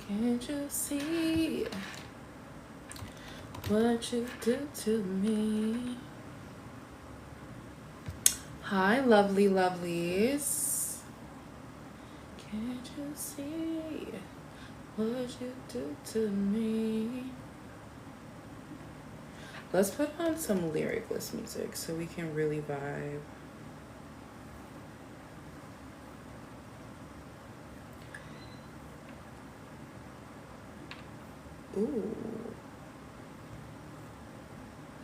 Can't you see what you do to me? Hi, lovely lovelies. Can't you see what you do to me? Let's put on some lyricless music so we can really vibe. Ooh.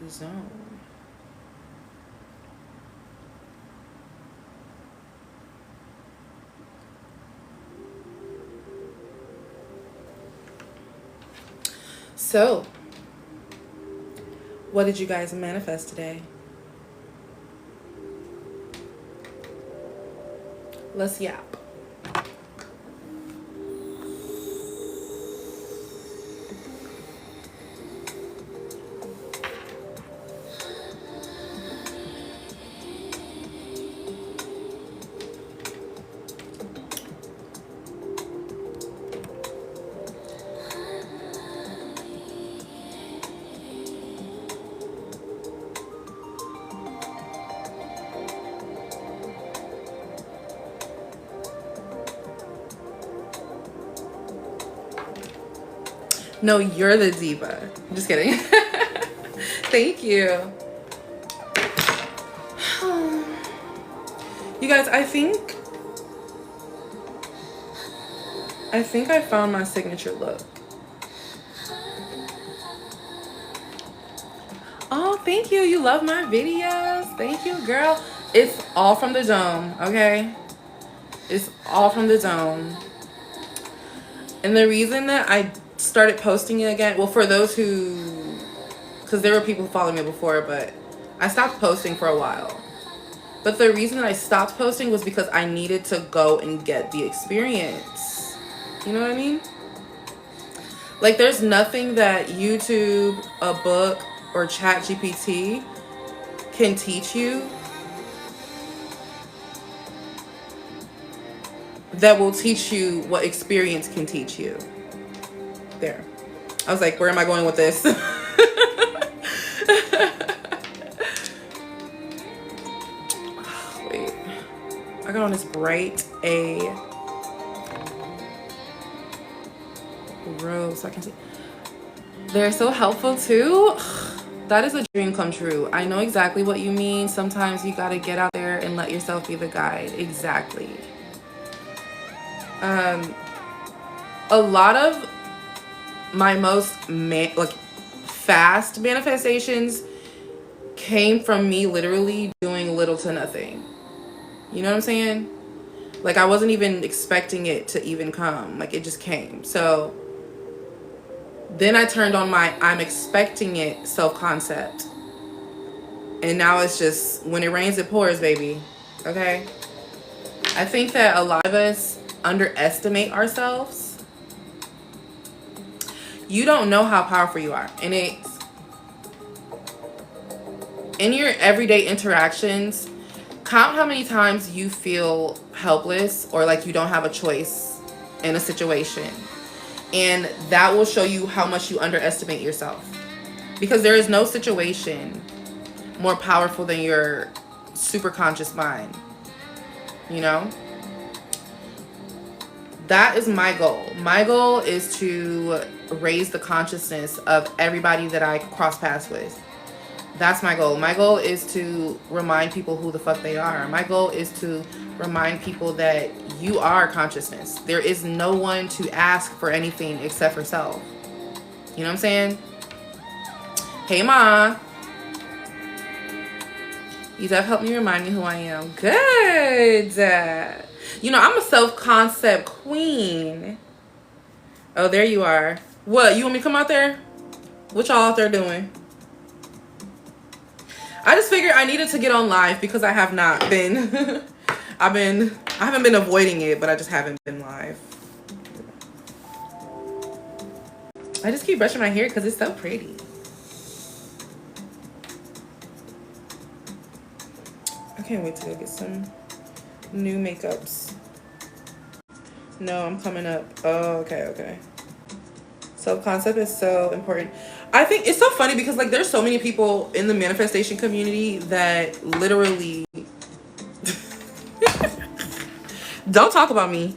Zone. So, what did you guys manifest today? Let's yap. No, you're the diva. I'm just kidding. Thank you. You guys, I think I found my signature look. Oh, thank you. You love my videos. Thank you, girl. It's all from the dome, okay? It's all from the dome. And the reason that I started posting it again, well, for those who, because there were people following me before, but I stopped posting for a while. But the reason that I stopped posting was because I needed to go and get the experience. You know what I mean? Like, there's nothing that YouTube, a book, or ChatGPT can teach you that will teach you what experience can teach you. There. I was like, where am I going with this? Wait. I got on this bright A rose so I can see. They're so helpful too. That is a dream come true. I know exactly what you mean. Sometimes you gotta get out there and let yourself be the guide. Exactly. A lot of my most fast manifestations came from me literally doing little to nothing. You know what I'm saying? Like, I wasn't even expecting it to even come. Like, it just came. So then I turned on my I'm expecting it self-concept. And now it's just, when it rains, it pours, baby. Okay? I think that a lot of us underestimate ourselves. You don't know how powerful you are. And it's in your everyday interactions, count how many times you feel helpless or like you don't have a choice in a situation. And that will show you how much you underestimate yourself. Because there is no situation more powerful than your super conscious mind. You know? That is my goal. My goal is to raise the consciousness of everybody that I cross paths with. That's my goal. My goal is to remind people who the fuck they are. My goal is to remind people that you are consciousness. There is no one to ask for anything except for self. You know what I'm saying? Hey, Ma. You have helped me remind me who I am. Good. You know, I'm a self-concept queen. Oh, there you are. What? You want me to come out there? What y'all out there doing? I just figured I needed to get on live because I have not been. I haven't been avoiding it, but I just haven't been live. I just keep brushing my hair because it's so pretty. I can't wait to go get some new makeups. No, I'm coming up. Oh, okay. Self-concept is so important. I think it's so funny because like there's so many people in the manifestation community that literally don't talk about me.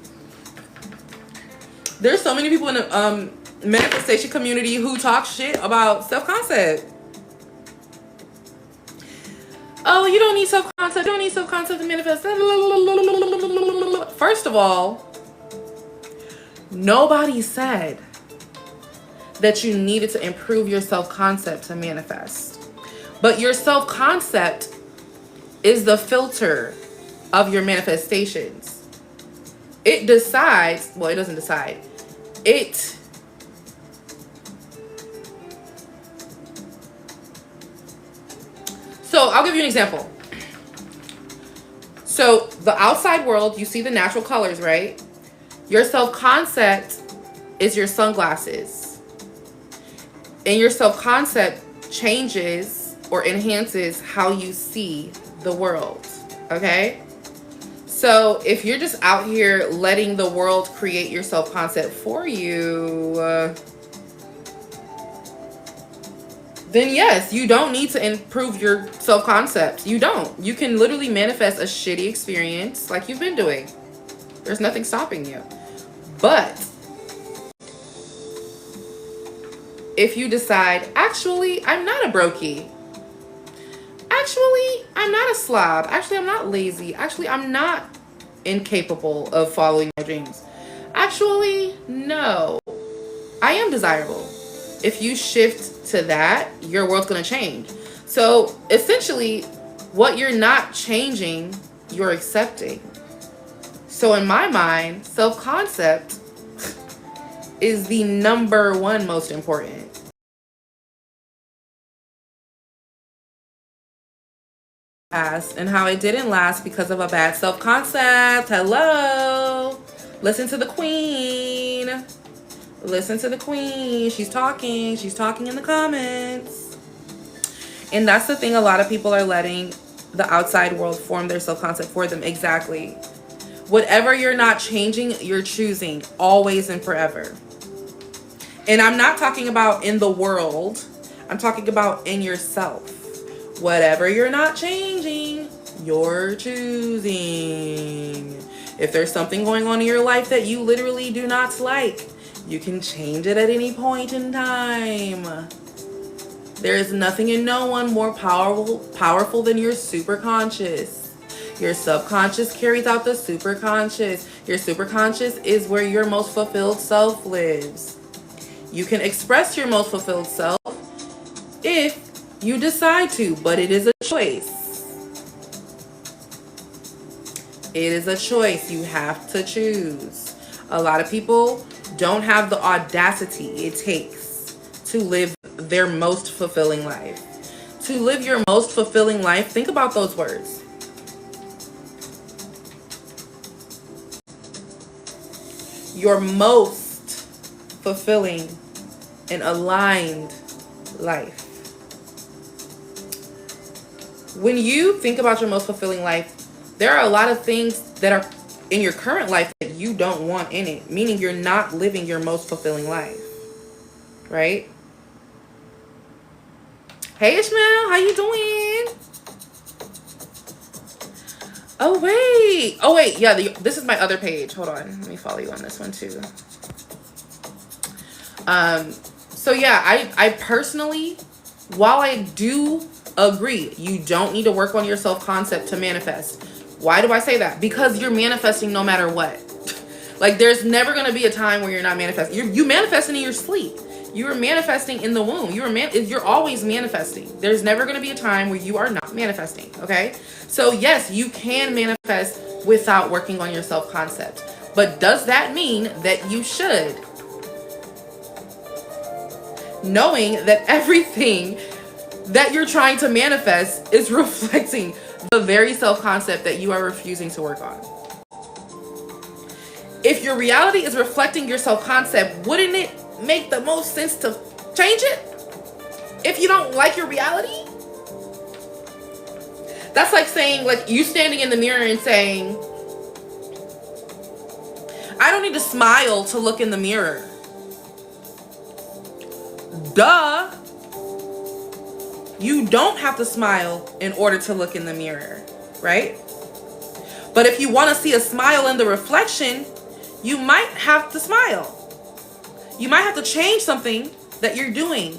There's so many people in the manifestation community who talk shit about self-concept. Oh, you don't need self-concept. You don't need self-concept to manifest. First of all, nobody said that you needed to improve your self-concept to manifest. But your self-concept is the filter of your manifestations. It decides, well, it doesn't decide. So I'll give you an example. So the outside world, you see the natural colors, right? Your self-concept is your sunglasses. And your self-concept changes or enhances how you see the world, okay? So if you're just out here letting the world create your self-concept for you, then yes, you don't need to improve your self-concept. You don't. You can literally manifest a shitty experience like you've been doing. There's nothing stopping you. But if you decide, actually, I'm not a brokey. Actually, I'm not a slob. Actually, I'm not lazy. Actually, I'm not incapable of following my dreams. Actually, no. I am desirable. If you shift to that, your world's going to change. So essentially, what you're not changing, you're accepting. So in my mind, self-concept is the number one most important. And how it didn't last because of a bad self-concept. Hello. Listen to the queen. Listen to the queen. She's talking. She's talking in the comments. And that's the thing. A lot of people are letting the outside world form their self-concept for them. Exactly. Whatever you're not changing, you're choosing. Always and forever. And I'm not talking about in the world. I'm talking about in yourself. Whatever you're not changing, you're choosing. If there's something going on in your life that you literally do not like, you can change it at any point in time. There is nothing and no one more powerful than your superconscious. Your subconscious carries out the superconscious. Your superconscious is where your most fulfilled self lives. You can express your most fulfilled self if you decide to, but it is a choice. It is a choice. You have to choose. A lot of people don't have the audacity it takes to live their most fulfilling life. To live your most fulfilling life, think about those words. Your most fulfilling and aligned life. When you think about your most fulfilling life, there are a lot of things that are in your current life that you don't want in it, meaning you're not living your most fulfilling life, right? Hey Ishmael, how you doing? Oh wait, yeah, this is my other page. Hold on, let me follow you on this one too. So yeah, I personally, while I do agree, you don't need to work on your self-concept to manifest. Why do I say that? Because you're manifesting no matter what. Like there's never going to be a time where you're not manifesting. You manifesting in your sleep. You're manifesting in the womb. You're always manifesting. There's never going to be a time where you are not manifesting, okay? So yes, you can manifest without working on your self-concept. But does that mean that you should? Knowing that everything that you're trying to manifest is reflecting the very self-concept that you are refusing to work on. If your reality is reflecting your self-concept, wouldn't it make the most sense to change it? If you don't like your reality? That's like saying, like you standing in the mirror and saying, I don't need to smile to look in the mirror. duh, you don't have to smile in order to look in the mirror, right? But if you want to see a smile in the reflection, you might have to smile. You might have to change something that you're doing,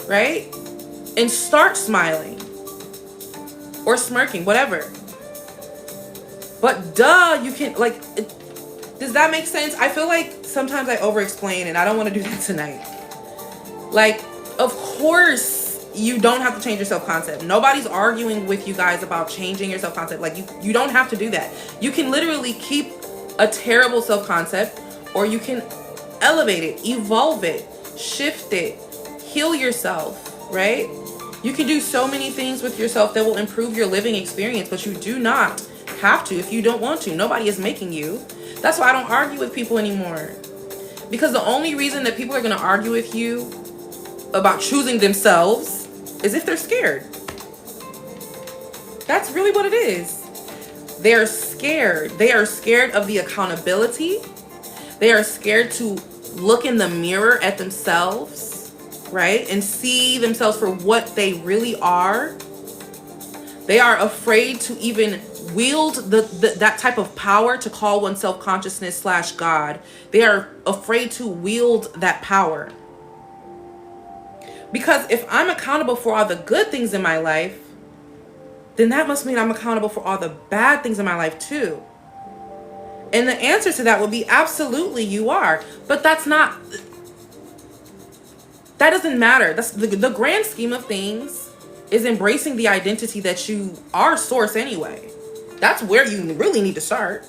right? And start smiling or smirking, whatever. But duh, you can, like, does that make sense? I feel like sometimes I over-explain, and I don't want to do that tonight. Like, of course, you don't have to change your self-concept. Nobody's arguing with you guys about changing your self-concept. Like, you don't have to do that. You can literally keep a terrible self-concept, or you can elevate it, evolve it, shift it, heal yourself, right? You can do so many things with yourself that will improve your living experience, but you do not have to if you don't want to. Nobody is making you. That's why I don't argue with people anymore. Because the only reason that people are going to argue with you about choosing themselves is if they're scared. That's really what it is. They're scared. They are scared of the accountability. They are scared to look in the mirror at themselves, right? And see themselves for what they really are. They are afraid to even wield that type of power to call oneself consciousness / God. They are afraid to wield that power. Because if I'm accountable for all the good things in my life, then that must mean I'm accountable for all the bad things in my life too. And the answer to that would be absolutely you are. But that doesn't matter. That's the grand scheme of things is embracing the identity that you are source anyway. That's where you really need to start.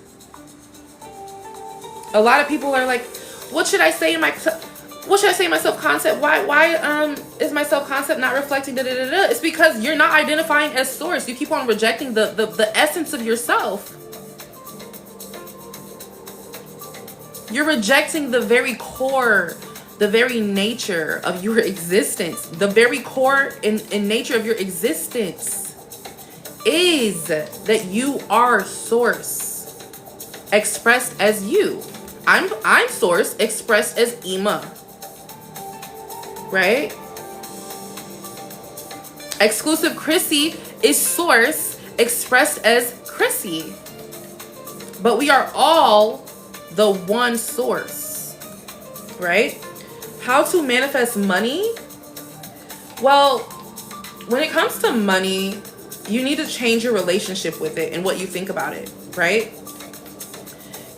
A lot of people are like, what should I say in my self-concept? Why is my self-concept not reflecting da-da-da-da? It's because you're not identifying as source. You keep on rejecting the essence of yourself. You're rejecting the very core, the very nature of your existence. The very core in nature of your existence is that you are source, expressed as you. I'm source, expressed as Ima. Right? Exclusive Chrissy is source, expressed as Chrissy. But we are all the one source, right? How to manifest money? Well, when it comes to money, you need to change your relationship with it and what you think about it, right?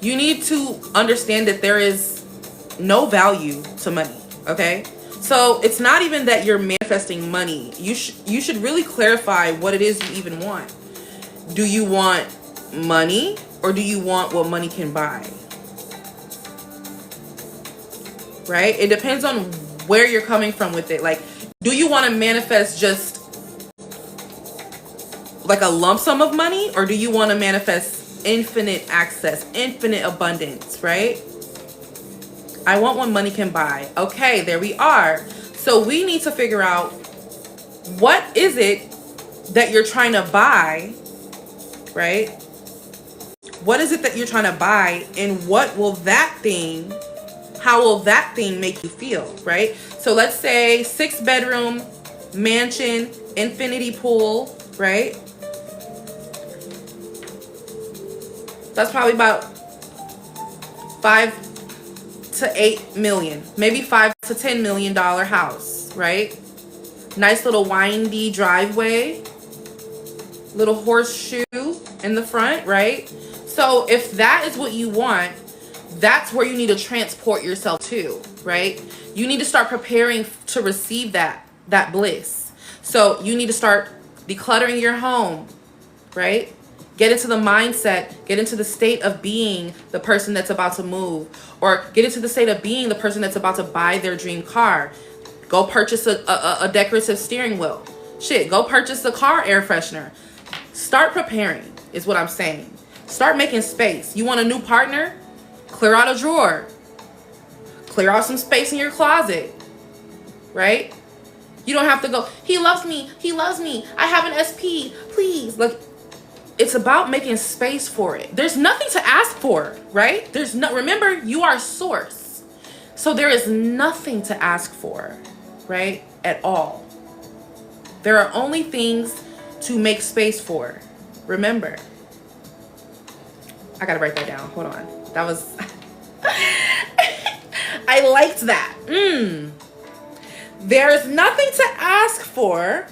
You need to understand that there is no value to money, okay? So it's not even that you're manifesting money. You should really clarify what it is you even want. Do you want money, or do you want what money can buy? Right? It depends on where you're coming from with it. Like, do you want to manifest just like a lump sum of money, or do you want to manifest infinite access, infinite abundance, right? I want what money can buy. Okay, there we are. So we need to figure out, what is it that you're trying to buy, right? What is it that you're trying to buy, and how will that thing make you feel, right? So let's say 6-bedroom mansion, infinity pool, right? That's probably about 5 to 8 million, maybe $5 to $10 million house, right? Nice little windy driveway, little horseshoe in the front, right? So if that is what you want, that's where you need to transport yourself to, right? You need to start preparing to receive that bliss. So you need to start decluttering your home, right? Get into the mindset, get into the state of being the person that's about to move, or get into the state of being the person that's about to buy their dream car. Go purchase a decorative steering wheel. Shit, go purchase a car air freshener. Start preparing is what I'm saying. Start making space. You want a new partner? Clear out a drawer. Clear out some space in your closet, right? You don't have to go, he loves me, I have an SP, please. Like, it's about making space for it. There's nothing to ask for, right? Remember, you are source. So there is nothing to ask for, right? At all. There are only things to make space for. Remember. I gotta write that down. Hold on. That was... I liked that. There's nothing to ask for.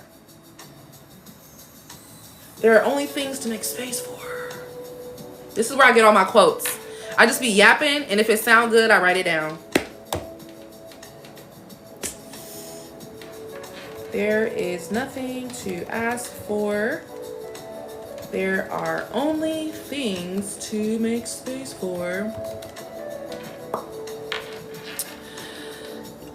There are only things to make space for. This is where I get all my quotes. I just be yapping, and if it sounds good, I write it down. There is nothing to ask for. There are only things to make space for.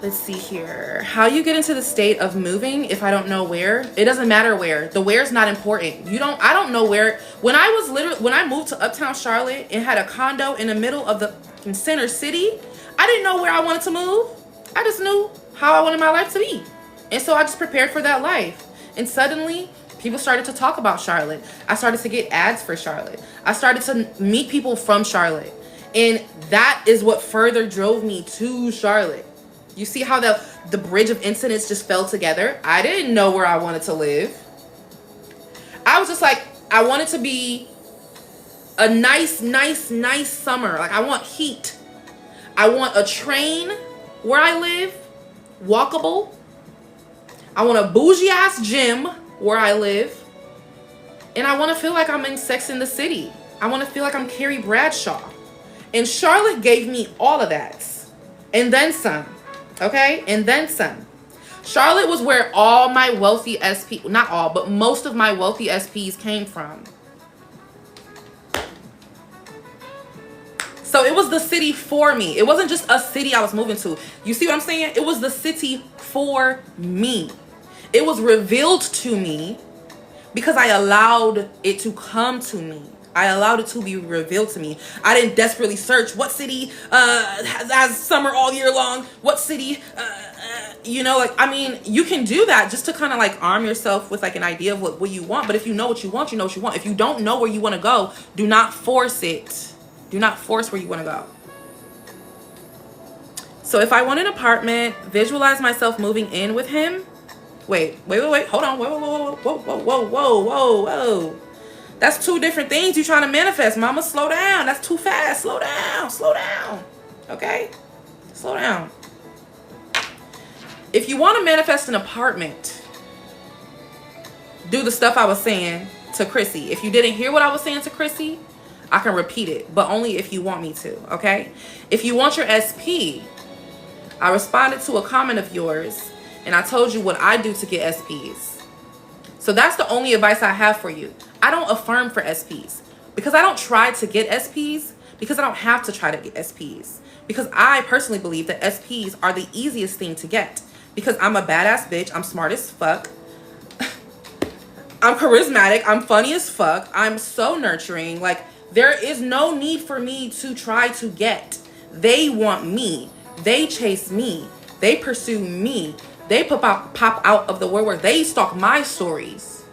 Let's see here. How you get into the state of moving if I don't know where? It doesn't matter where. The where's not important. I don't know where. When I moved to Uptown Charlotte and had a condo in the middle of the center city, I didn't know where I wanted to move. I just knew how I wanted my life to be. And so I just prepared for that life. And suddenly, people started to talk about Charlotte. I started to get ads for Charlotte. I started to meet people from Charlotte. And that is what further drove me to Charlotte. You see how the bridge of incidents just fell together? I didn't know where I wanted to live. I was just like, I want it to be a nice summer. Like, I want heat. I want a train where I live, walkable. I want a bougie ass gym where I live. And I want to feel like I'm in Sex and the City. I want to feel like I'm Carrie Bradshaw. And Charlotte gave me all of that. And then some. Okay? And then some. Charlotte was where all my wealthy SP, not all, but most of my wealthy SPs came from. So it was the city for me. It wasn't just a city I was moving to. You see what I'm saying? It was the city for me. It was revealed to me because I allowed it to come to me. I allowed it to be revealed to me. I didn't desperately search what city has summer all year long. What city, I mean, you can do that just to kind of like arm yourself with like an idea of what you want. But if you know what you want, you know what you want. If you don't know where you want to go, do not force it. Do not force where you want to go. So if I want an apartment, visualize myself moving in with him. Wait. Hold on. Whoa. That's two different things you're trying to manifest. Mama, slow down. That's too fast. Slow down. Okay? Slow down. If you want to manifest an apartment, do the stuff I was saying to Chrissy. If you didn't hear what I was saying to Chrissy, I can repeat it, but only if you want me to, okay? If you want your SP, I responded to a comment of yours, and I told you what I do to get SPs. So that's the only advice I have for you. I don't affirm for SPs because I don't try to get SPs because I don't have to try to get SPs. Because I personally believe that SPs are the easiest thing to get because I'm a badass bitch. I'm smart as fuck. I'm charismatic. I'm funny as fuck. I'm so nurturing. Like, there is no need for me to try to get. They want me. They chase me. They pursue me. They pop out of the woodwork. They stalk my stories.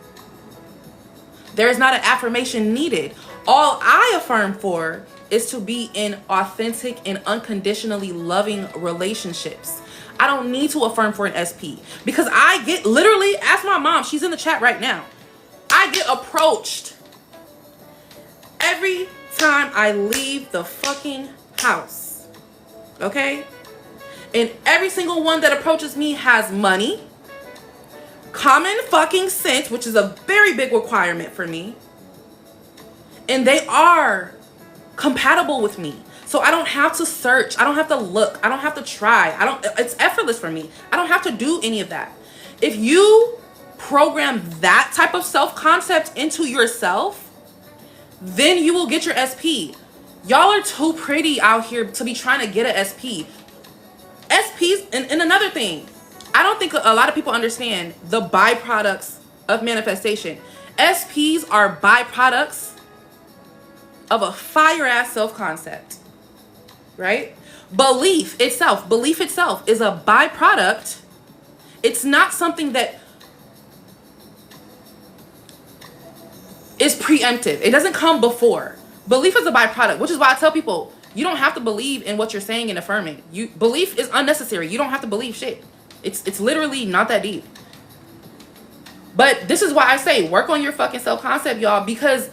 There is not an affirmation needed. All I affirm for is to be in authentic and unconditionally loving relationships. I don't need to affirm for an SP because I get, literally, ask my mom. She's in the chat right now. I get approached every time I leave the fucking house. Okay? And every single one that approaches me has money, common fucking sense, which is a very big requirement for me. And they are compatible with me. So I don't have to search. I don't have to look. I don't have to try. It's effortless for me. I don't have to do any of that. If you program that type of self-concept into yourself, then you will get your SP. Y'all are too pretty out here to be trying to get an SP. SPs, and another thing, I don't think a lot of people understand the byproducts of manifestation. SPs are byproducts of a fire-ass self-concept, right? Belief itself is a byproduct. It's not something that is preemptive. It doesn't come before. Belief is a byproduct, which is why I tell people, You don't have to believe in what you're saying and affirming. Belief is unnecessary. You don't have to believe shit. It's literally not that deep. But this is why I say work on your fucking self-concept, y'all, because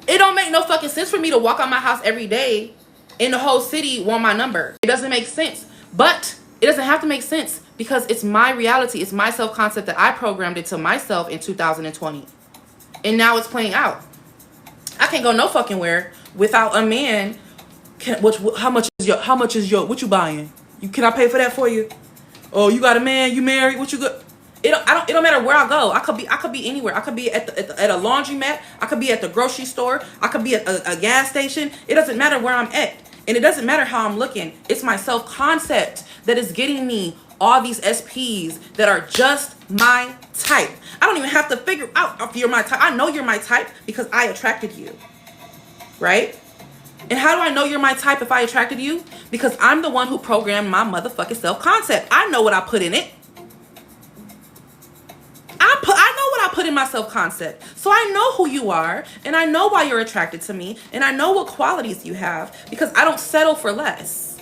it don't make no fucking sense for me to walk out my house every day and the whole city want my number. It doesn't make sense. But it doesn't have to make sense because it's my reality. It's my self-concept that I programmed into myself in 2020. And now it's playing out. I can't go no fucking where without a man. How much is your, what you buying? Can I pay for that for you? Oh, you got a man, you married, what you got? It don't matter where I go. I could be anywhere. I could be at a laundromat. I could be at the grocery store. I could be at a gas station. It doesn't matter where I'm at. And it doesn't matter how I'm looking. It's my self-concept that is getting me all these SPs that are just my type. I don't even have to figure out if you're my type. I know you're my type because I attracted you. Right? And how do I know you're my type if I attracted you? Because I'm the one who programmed my motherfucking self-concept. I know what I put in it. I know what I put in my self-concept. So I know who you are, and I know why you're attracted to me, and I know what qualities you have because I don't settle for less.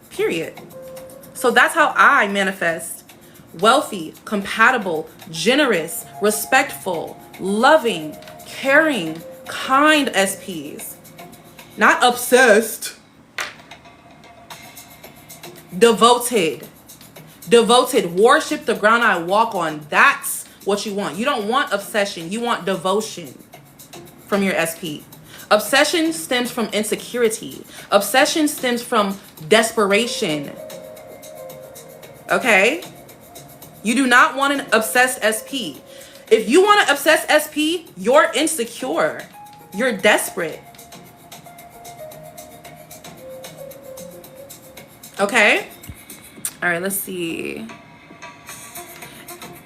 Period. So that's how I manifest wealthy, compatible, generous, respectful, loving, caring, kind SPs. Not obsessed. Devoted. Worship the ground I walk on. That's what you want. You don't want obsession. You want devotion from your SP. Obsession stems from insecurity. Obsession stems from desperation. Okay? You do not want an obsessed SP. If you want an obsessed SP, you're insecure. You're desperate. Okay? All right, let's see.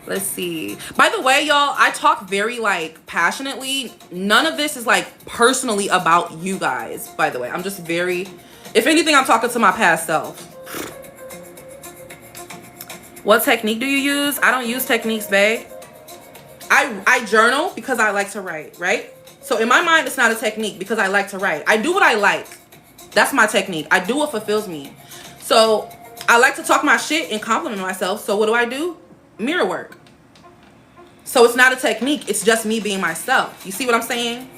By the way, y'all, I talk very like passionately. None of this is like personally about you guys, by the way. I'm just very, if anything, I'm talking to my past self. What technique do you use? I don't use techniques, babe. I journal because I like to write, right? So in my mind, it's not a technique because I like to write. I do what I like. That's my technique. I do what fulfills me. So I like to talk my shit and compliment myself. So what do? Mirror work. So it's not a technique. It's just me being myself. You see what I'm saying?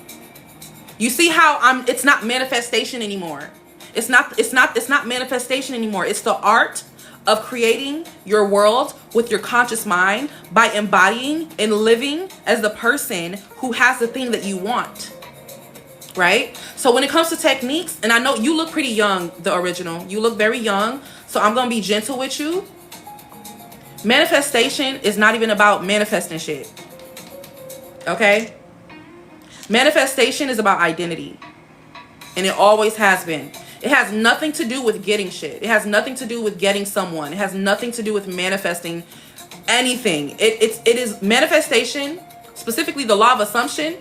You see how it's not manifestation anymore. It's not manifestation anymore. It's the art of creating your world with your conscious mind by embodying and living as the person who has the thing that you want. Right? So when it comes to techniques, and I know you look pretty young, the original. You look very young. So I'm going to be gentle with you. Manifestation is not even about manifesting shit. Okay? Manifestation is about identity. And it always has been. It has nothing to do with getting shit. It has nothing to do with getting someone. It has nothing to do with manifesting anything. It is manifestation, specifically the law of assumption,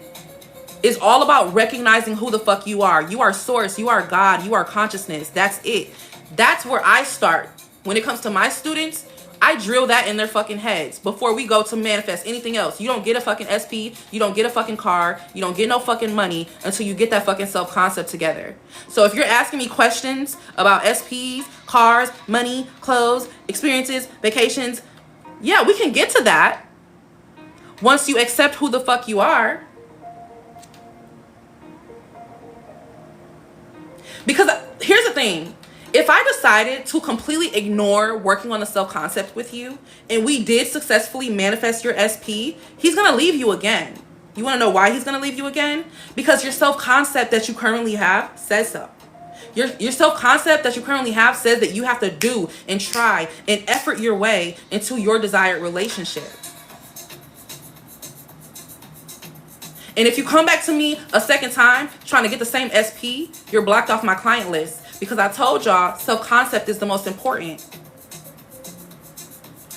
is all about recognizing who the fuck you are. You are source. You are God. You are consciousness. That's it. That's where I start. When it comes to my students, I drill that in their fucking heads before we go to manifest anything else. You don't get a fucking SP. You don't get a fucking car. You don't get no fucking money until you get that fucking self-concept together. So if you're asking me questions about SPs, cars, money, clothes, experiences, vacations, yeah, we can get to that once you accept who the fuck you are. Because here's the thing. If I decided to completely ignore working on the self-concept with you and we did successfully manifest your SP, he's going to leave you again. You want to know why he's going to leave you again? Because your self-concept that you currently have says so. Your self-concept that you currently have says that you have to do and try and effort your way into your desired relationship. And if you come back to me a second time trying to get the same SP, you're blocked off my client list. Because I told y'all, self-concept is the most important.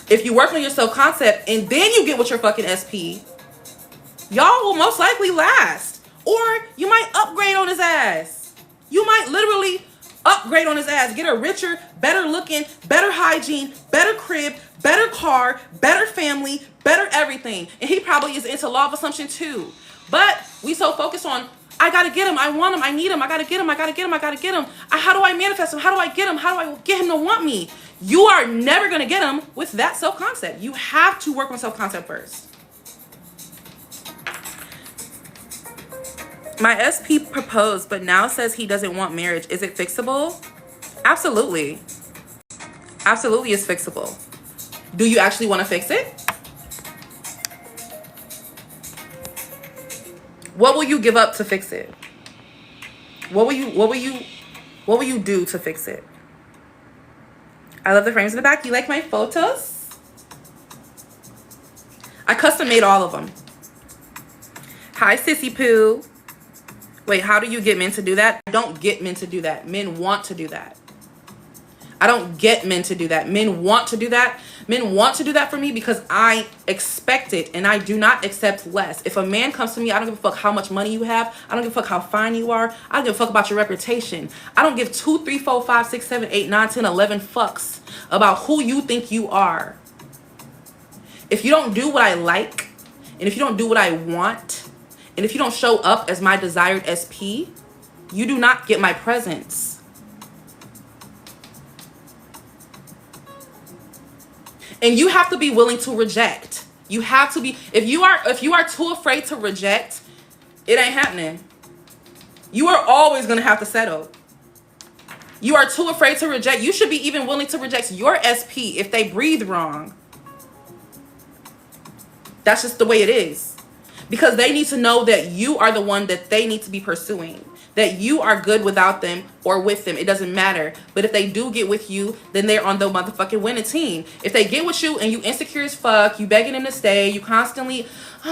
If you work on your self-concept and then you get with your fucking SP, y'all will most likely last. Or you might upgrade on his ass. You might literally upgrade on his ass. Get a richer, better looking, better hygiene, better crib, better car, better family, better everything. And he probably is into law of assumption too. But we so focused on I gotta get him. I want him. I need him. I gotta get him. I gotta get him. I gotta get him. How do I manifest him? How do I get him? How do I get him to want me? You are never gonna get him with that self-concept. You have to work on self-concept first. My SP proposed, but now says he doesn't want marriage. Is it fixable? Absolutely. Absolutely, it's fixable. Do you actually want to fix it? What will you give up to fix it? What will you do to fix it? I love the frames in the back. You like my photos? I custom made all of them. Hi, Sissy Poo. Wait, how do you get men to do that? I don't get men to do that. Men want to do that. I don't get men to do that. Men want to do that. Men want to do that for me because I expect it and I do not accept less. If a man comes to me, I don't give a fuck how much money you have. I don't give a fuck how fine you are. I don't give a fuck about your reputation. I don't give 2, 3, 4, 5, 6, 7, 8, 9, 10, 11 fucks about who you think you are. If you don't do what I like, and if you don't do what I want, and if you don't show up as my desired SP, you do not get my presence. And you have to be willing to reject. You have to be, if you are too afraid to reject, it ain't happening. You are always going to have to settle. You are too afraid to reject. You should be even willing to reject your SP if they breathe wrong. That's just the way it is. Because they need to know that you are the one that they need to be pursuing. That you are good without them or with them. It doesn't matter. But if they do get with you, then they're on the motherfucking winning team. If they get with you and you insecure as fuck, you begging them to stay, you constantly, they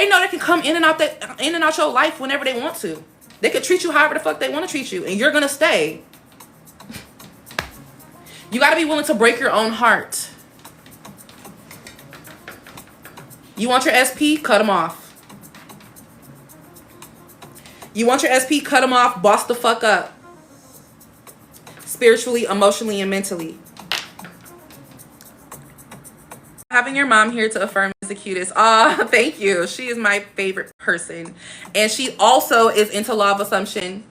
know they can come in and out your life whenever they want to. They could treat you however the fuck they want to treat you, and you're gonna stay. You gotta be willing to break your own heart. You want your SP? Cut them off. You want your SP? Cut them off. Boss the fuck up. Spiritually, emotionally, and mentally. Having your mom here to affirm is the cutest. Ah, thank you. She is my favorite person. And she also is into law of assumption.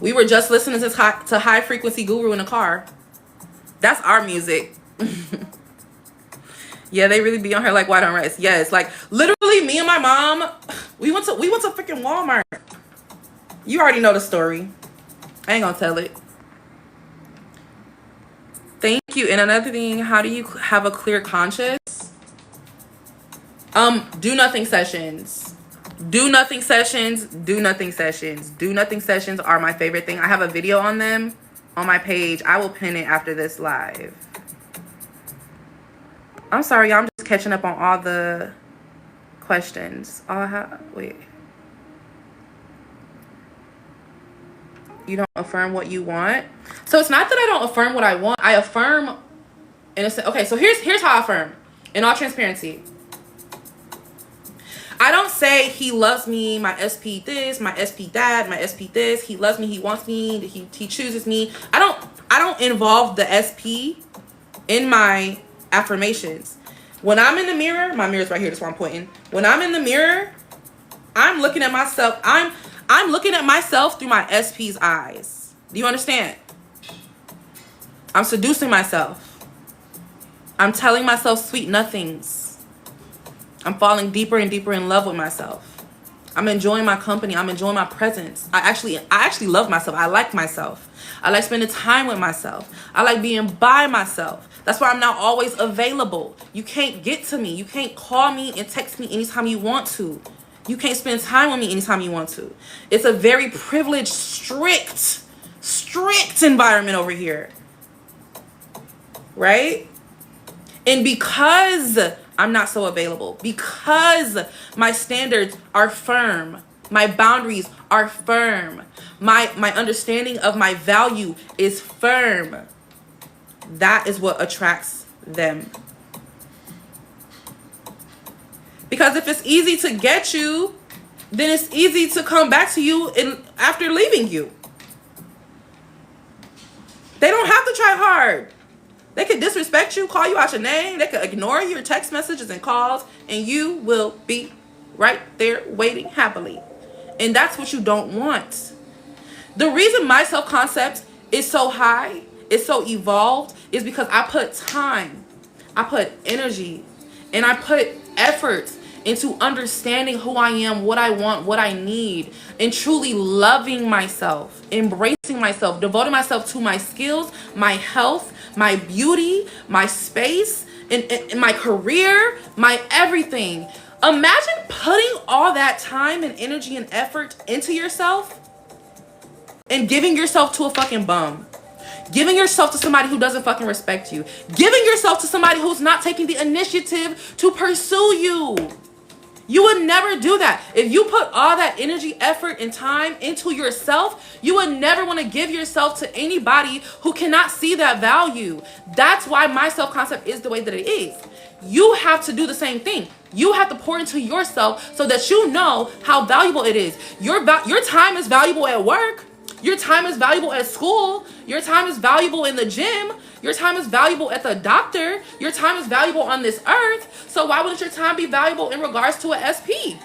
We were just listening to High Frequency Guru in the car. That's our music. Yeah, they really be on her like white on rice. Yes, like literally me and my mom, we went to freaking Walmart. You already know the story. I ain't gonna tell it. Thank you. And another thing, how do you have a clear conscience? Do nothing sessions. Do nothing sessions. Do nothing sessions. Do nothing sessions are my favorite thing. I have a video on them on my page. I will pin it after this live. I'm sorry, y'all. I'm just catching up on all the questions. Wait. You don't affirm what you want. So it's not that I don't affirm what I want. I affirm in a sense. Okay, so here's how I affirm. In all transparency. I don't say he loves me, my SP this, my SP that, my SP this. He loves me, he wants me, he chooses me. I don't involve the SP in my affirmations. When I'm in the mirror, my mirror's right here, that's why I'm pointing. When I'm in the mirror, I'm looking at myself. I'm looking at myself through my SP's eyes. Do you understand? I'm seducing myself. I'm telling myself sweet nothings. I'm falling deeper and deeper in love with myself. I'm enjoying my company. I'm enjoying my presence. I actually love myself. I like myself. I like spending time with myself. I like being by myself. That's why I'm not always available. You can't get to me. You can't call me and text me anytime you want to. You can't spend time with me anytime you want to. It's a very privileged, strict environment over here. Right? And because I'm not so available, because my standards are firm, my boundaries are firm, my understanding of my value is firm, that is what attracts them. Because if it's easy to get you, then it's easy to come back to you after leaving you. They don't have to try hard. They could disrespect you, call you out your name. They could ignore your text messages and calls, and you will be right there waiting happily. And that's what you don't want. The reason my self-concept is so high, is so evolved, is because I put time, I put energy, and I put effort into understanding who I am, what I want, what I need, and truly loving myself, embracing myself, devoting myself to my skills, my health, my beauty, my space, and my career, my everything. Imagine putting all that time and energy and effort into yourself and giving yourself to a fucking bum. Giving yourself to somebody who doesn't fucking respect you. Giving yourself to somebody who's not taking the initiative to pursue you. You would never do that. If you put all that energy, effort, and time into yourself, you would never want to give yourself to anybody who cannot see that value. That's why my self-concept is the way that it is. You have to do the same thing. You have to pour into yourself so that you know how valuable it is. Your time is valuable at work. Your time is valuable at school. Your time is valuable in the gym. Your time is valuable at the doctor. Your time is valuable on this earth. So why wouldn't your time be valuable in regards to an SP?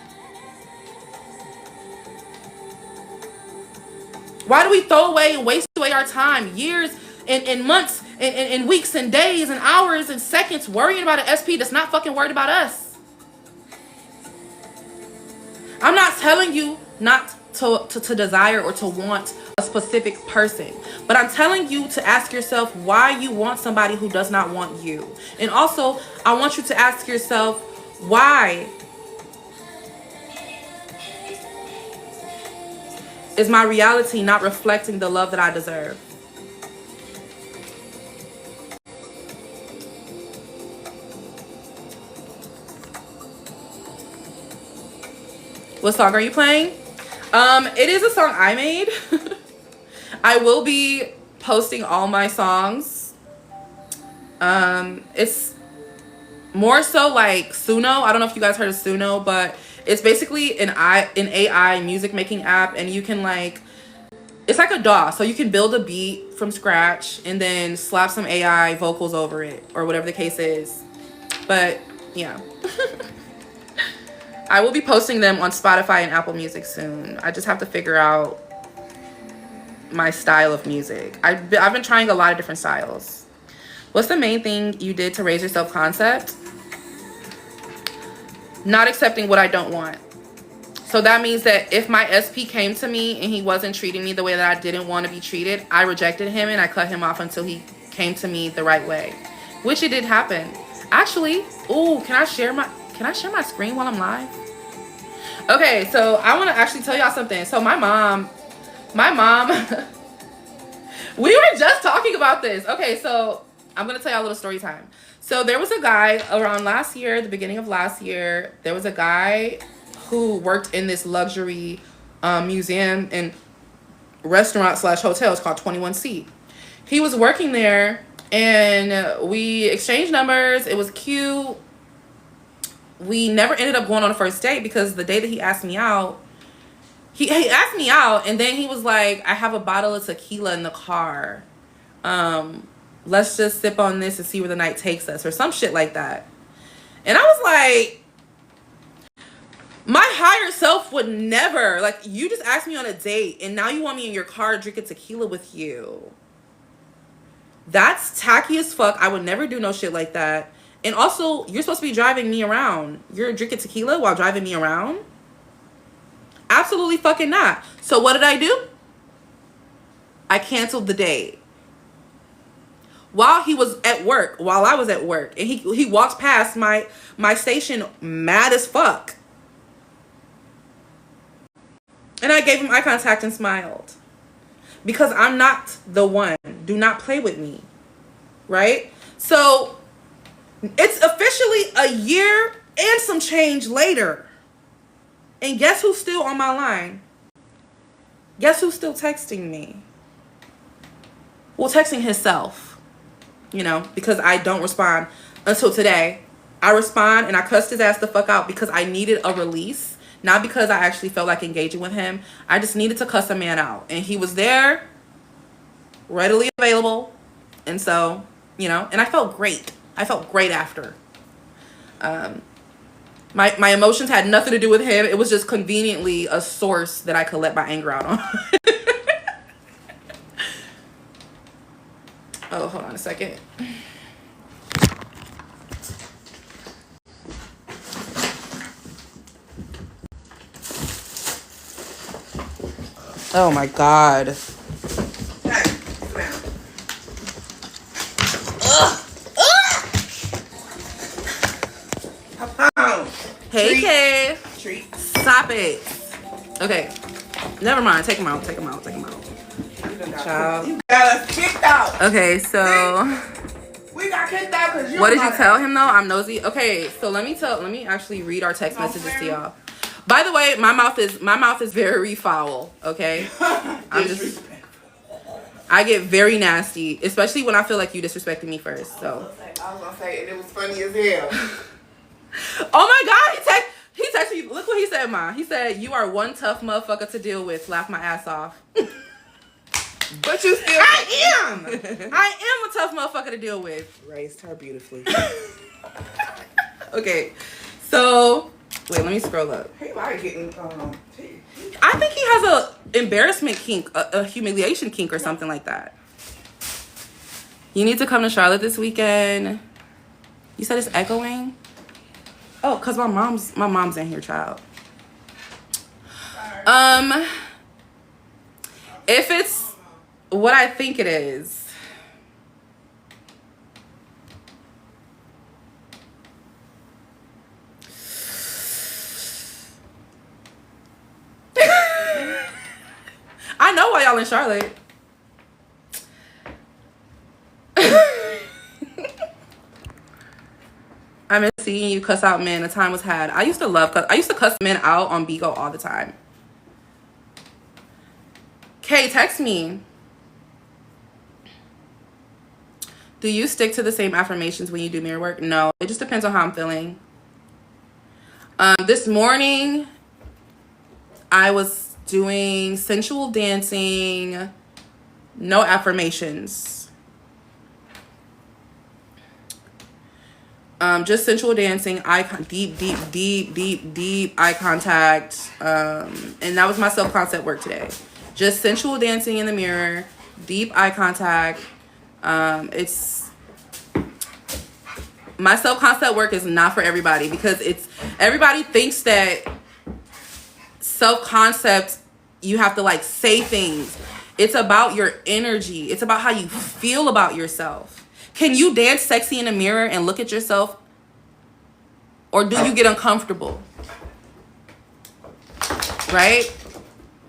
Why do we throw away and waste away our time, years and months and weeks and days and hours and seconds worrying about an SP that's not fucking worried about us? I'm not telling you not to desire or to want a specific person, but I'm telling you to ask yourself why you want somebody who does not want you. And also, I want you to ask yourself, why is my reality not reflecting the love that I deserve? What song are you playing? It is a song I made. I will be posting all my songs. It's more so like Suno. I don't know if you guys heard of Suno, but it's basically an AI music making app, and you can it's like a DAW, so you can build a beat from scratch and then slap some AI vocals over it or whatever the case is. But yeah. I will be posting them on Spotify and Apple Music soon. I just have to figure out my style of music. I've been trying a lot of different styles. What's the main thing you did to raise your self-concept? Not accepting what I don't want. So that means that if my SP came to me and he wasn't treating me the way that I didn't want to be treated, I rejected him and I cut him off until he came to me the right way, which it did happen. Actually, ooh, can I share my screen while I'm live? Okay, so I want to actually tell y'all something. So my mom, we were just talking about this. Okay, so I'm going to tell y'all a little story time. So there was a guy around last year, the beginning of last year, there was a guy who worked in this luxury museum and restaurant / hotel. It's called 21C. He was working there and we exchanged numbers. It was cute. We never ended up going on a first date because the day that he asked me out, he asked me out and then he was like, I have a bottle of tequila in the car. Let's just sip on this and see where the night takes us or some shit like that. And I was like, my higher self would never, like, you just asked me on a date and now you want me in your car drinking tequila with you. That's tacky as fuck. I would never do no shit like that. And also, you're supposed to be driving me around. You're drinking tequila while driving me around? Absolutely fucking not. So what did I do? I canceled the date. While he was at work, while I was at work, and he walked past my station mad as fuck. And I gave him eye contact and smiled. Because I'm not the one. Do not play with me. Right? So it's officially a year and some change later. And guess who's still on my line? Guess who's still texting me? Well, texting himself. You know, because I don't respond until today. I respond and I cussed his ass the fuck out because I needed a release. Not because I actually felt like engaging with him. I just needed to cuss a man out. And he was there, readily available. And so, you know, and I felt great. I felt great after. My emotions had nothing to do with him. It was just conveniently a source that I could let my anger out on. Oh, hold on a second. Oh my God. Hey, Kay. Treat. Stop it. Okay. Never mind. Take him out. Child. You got us kicked out. Okay, so We got kicked out because you. what did you tell him though? I'm nosy. Okay, so let me actually read our text messages to y'all. By the way, my mouth is very foul. Okay, I get very nasty, especially when I feel like you disrespected me first. So I was gonna say, and it was funny as hell. oh my God, he texted you. Look what he said, Ma. He said, "You are one tough motherfucker to deal with." Laugh my ass off. But you still. I am a tough motherfucker to deal with. Raised her beautifully. Okay, so wait, let me scroll up. He like getting I think he has a embarrassment kink, a humiliation kink, or something like that. You need to come to Charlotte this weekend. You said it's echoing. Oh, cause my mom's in here, child. If it's what I think it is. I know why y'all in Charlotte. I miss seeing you cuss out men. The time was had. I used to cuss men out on Bigo all the time. Kay, text me. Do you stick to the same affirmations when you do mirror work? No, it just depends on how I'm feeling. This morning, I was doing sensual dancing, no affirmations. Just sensual dancing, deep eye contact. And that was my self-concept work today. Just sensual dancing in the mirror, deep eye contact. It's my self-concept work is not for everybody because everybody thinks that self-concept, you have to like say things. It's about your energy. It's about how you feel about yourself. Can you dance sexy in the mirror and look at yourself? Or do you get uncomfortable? Right?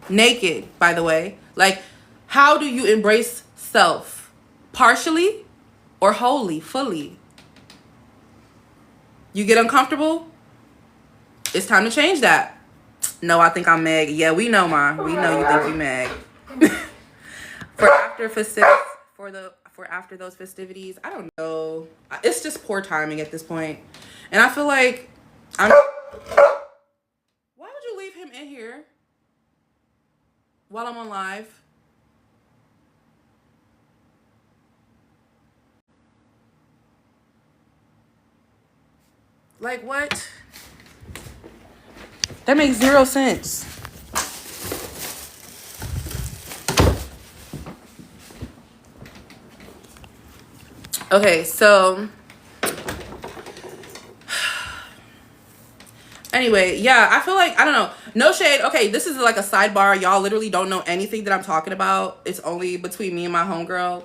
Naked, by the way. Like, how do you embrace self? Partially or wholly, fully? You get uncomfortable? It's time to change that. No, I think I'm Meg. Yeah, we know, Ma. We know you think you Meg. For after those festivities, I don't know. It's just poor timing at this point. And I feel like why would you leave him in here while I'm on live? Like, what? That makes zero sense. Okay, so anyway, yeah, I feel like, I don't know. No shade. Okay, this is like a sidebar. Y'all literally don't know anything that I'm talking about. It's only between me and my homegirl.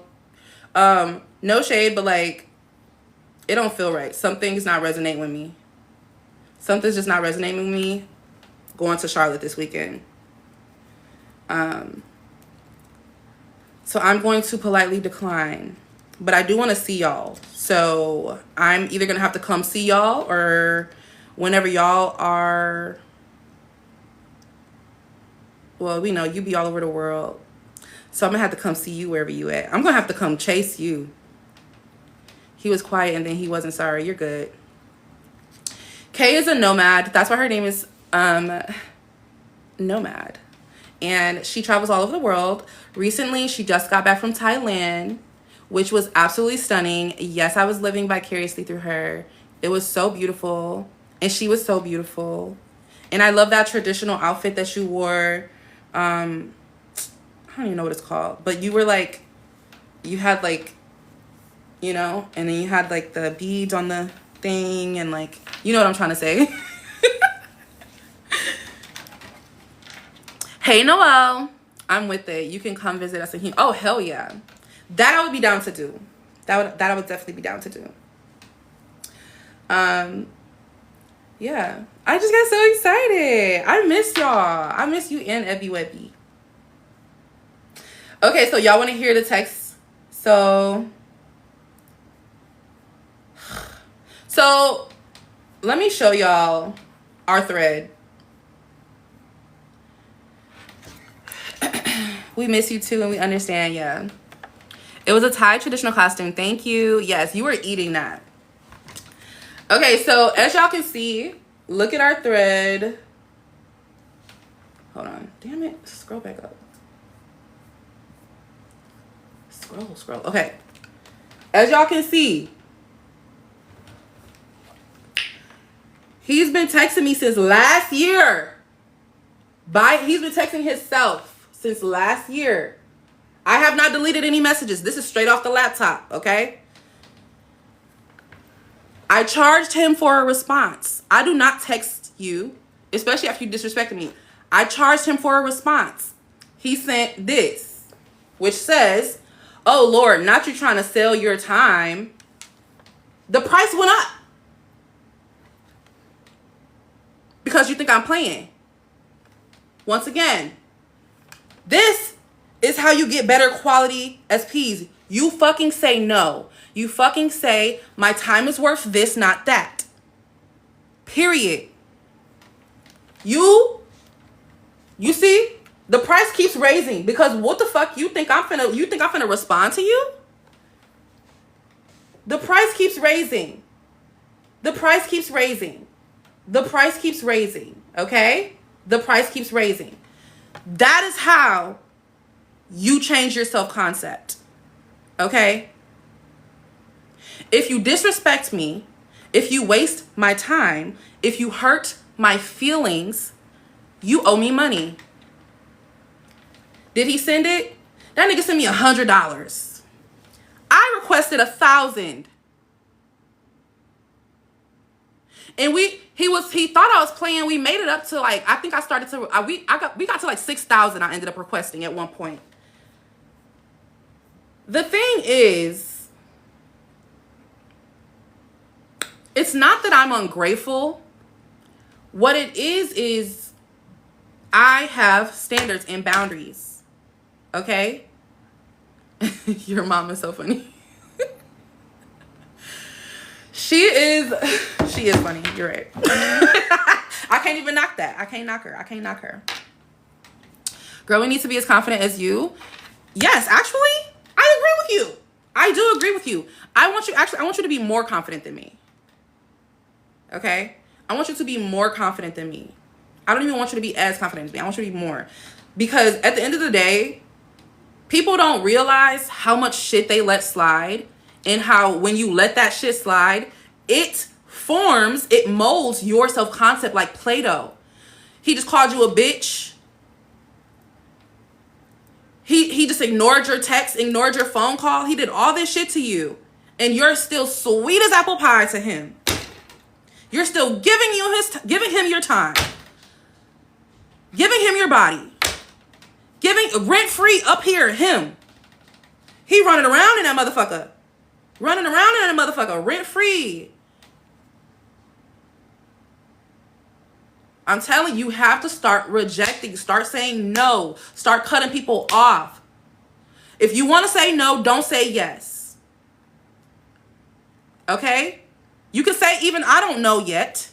No shade, but like, it don't feel right. Something's not resonating with me. Something's just not resonating with me going to Charlotte this weekend. So I'm going to politely decline. But I do want to see y'all. So I'm either going to have to come see y'all or whenever y'all are... Well, we know you be all over the world. So I'm going to have to come see you wherever you at. I'm going to have to come chase you. He was quiet and then he wasn't sorry. You're good. Kay is a nomad. That's why her name is Nomad. And she travels all over the world. Recently, she just got back from Thailand, which was absolutely stunning. Yes, I was living vicariously through her. It was so beautiful. And she was so beautiful. And I love that traditional outfit that you wore. I don't even know what it's called. But you were like, you had like, you know, and then you had like the beads on the thing and like, you know what I'm trying to say. Hey, Noelle. I'm with it. You can come visit us in here. Oh, hell yeah. That I would be down to do. That I would definitely be down to do. Yeah. I just got so excited. I miss y'all. I miss you and Ebby Webby. Okay, so y'all want to hear the text? So let me show y'all our thread. We miss you too, and we understand. Yeah, it was a Thai traditional costume. Thank you. Yes, you were eating that. Okay, so as y'all can see, look at our thread. Hold on. Damn it. Scroll back up. Scroll. Okay. As y'all can see, he's been texting me since last year. He's been texting himself since last year. I have not deleted any messages. This is straight off the laptop, okay? I charged him for a response. I do not text you, especially after you disrespected me. I charged him for a response. He sent this, which says, oh, Lord, not you trying to sell your time. The price went up. Because you think I'm playing. Once again, this is how you get better quality SPs. You fucking say no. You fucking say my time is worth this, not that. Period. You see? The price keeps raising because what the fuck you think I'm finna respond to you? The price keeps raising. The price keeps raising. The price keeps raising. Okay? The price keeps raising. That is how you change your self-concept. Okay? If you disrespect me, if you waste my time, if you hurt my feelings, you owe me money. Did he send it? That nigga sent me $100. I requested 1,000. And he thought I was playing. We made it up to like, I think I started to, we got to like 6,000 I ended up requesting at one point. The thing is, it's not that I'm ungrateful. What it is I have standards and boundaries. Okay? Your mom is so funny. She is funny. You're right. I can't even knock that. I can't knock her. Girl, we need to be as confident as you. Yes, actually, I agree with you. I do agree with you. I want you to be more confident than me. Okay? I want you to be more confident than me. I don't even want you to be as confident as me. I want you to be more. Because at the end of the day, people don't realize how much shit they let slide, and how when you let that shit slide, it molds your self-concept like Play-Doh. He just called you a bitch. He just ignored your text, ignored your phone call. He did all this shit to you. And you're still sweet as apple pie to him. You're still giving him your time. Giving him your body. Giving rent-free up here, him. He running around in that motherfucker. Rent-free. I'm telling you, you have to start rejecting. Start saying no. Start cutting people off. If you want to say no, don't say yes. Okay? You can say even I don't know yet.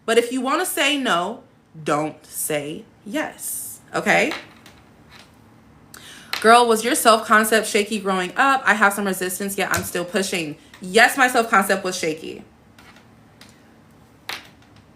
But if you want to say no, don't say yes. Okay? Girl, was your self-concept shaky growing up? I have some resistance, yet I'm still pushing. Yes, my self-concept was shaky.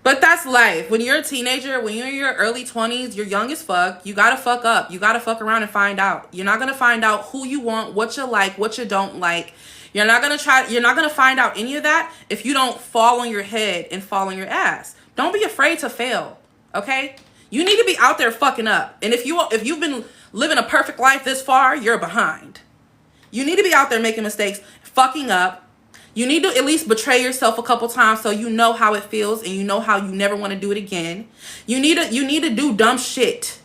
But that's life. When you're a teenager, when you're in your early 20s, you're young as fuck. You gotta fuck up. You gotta fuck around and find out. You're not gonna find out who you want, what you like, what you don't like. You're not going to find out any of that if you don't fall on your head and fall on your ass. Don't be afraid to fail, okay? You need to be out there fucking up. And if you've been living a perfect life this far, you're behind. You need to be out there making mistakes, fucking up. You need to at least betray yourself a couple times so you know how it feels and you know how you never want to do it again. You need to do dumb shit.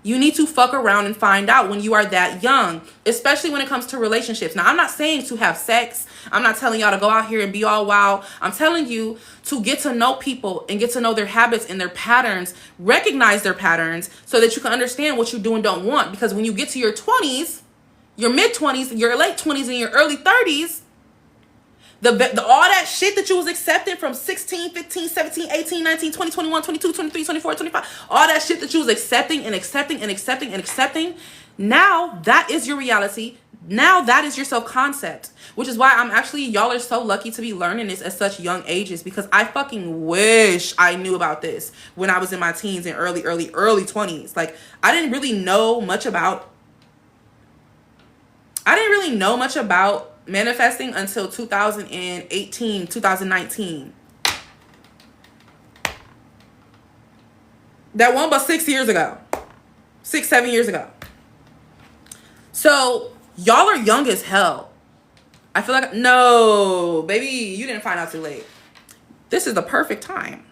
You need to fuck around and find out when you are that young, especially when it comes to relationships. Now, I'm not saying to have sex. I'm not telling y'all to go out here and be all wild. I'm telling you to get to know people and get to know their habits and their patterns, recognize their patterns so that you can understand what you do and don't want. Because when you get to your 20s, your mid-20s, your late 20s, and your early 30s, the all that shit that you was accepting from 16, 15, 17, 18, 19, 20, 21, 22, 23, 24, 25, all that shit that you was accepting and accepting and accepting and accepting, now that is your reality. Now that is your self-concept, which is why y'all are so lucky to be learning this at such young ages, because I fucking wish I knew about this when I was in my teens and early 20s. Like, I didn't really know much about manifesting until 2018, 2019. That one, but 6 years ago. 7 years ago. So, y'all are young as hell. I feel like, no, baby, you didn't find out too late. This is the perfect time.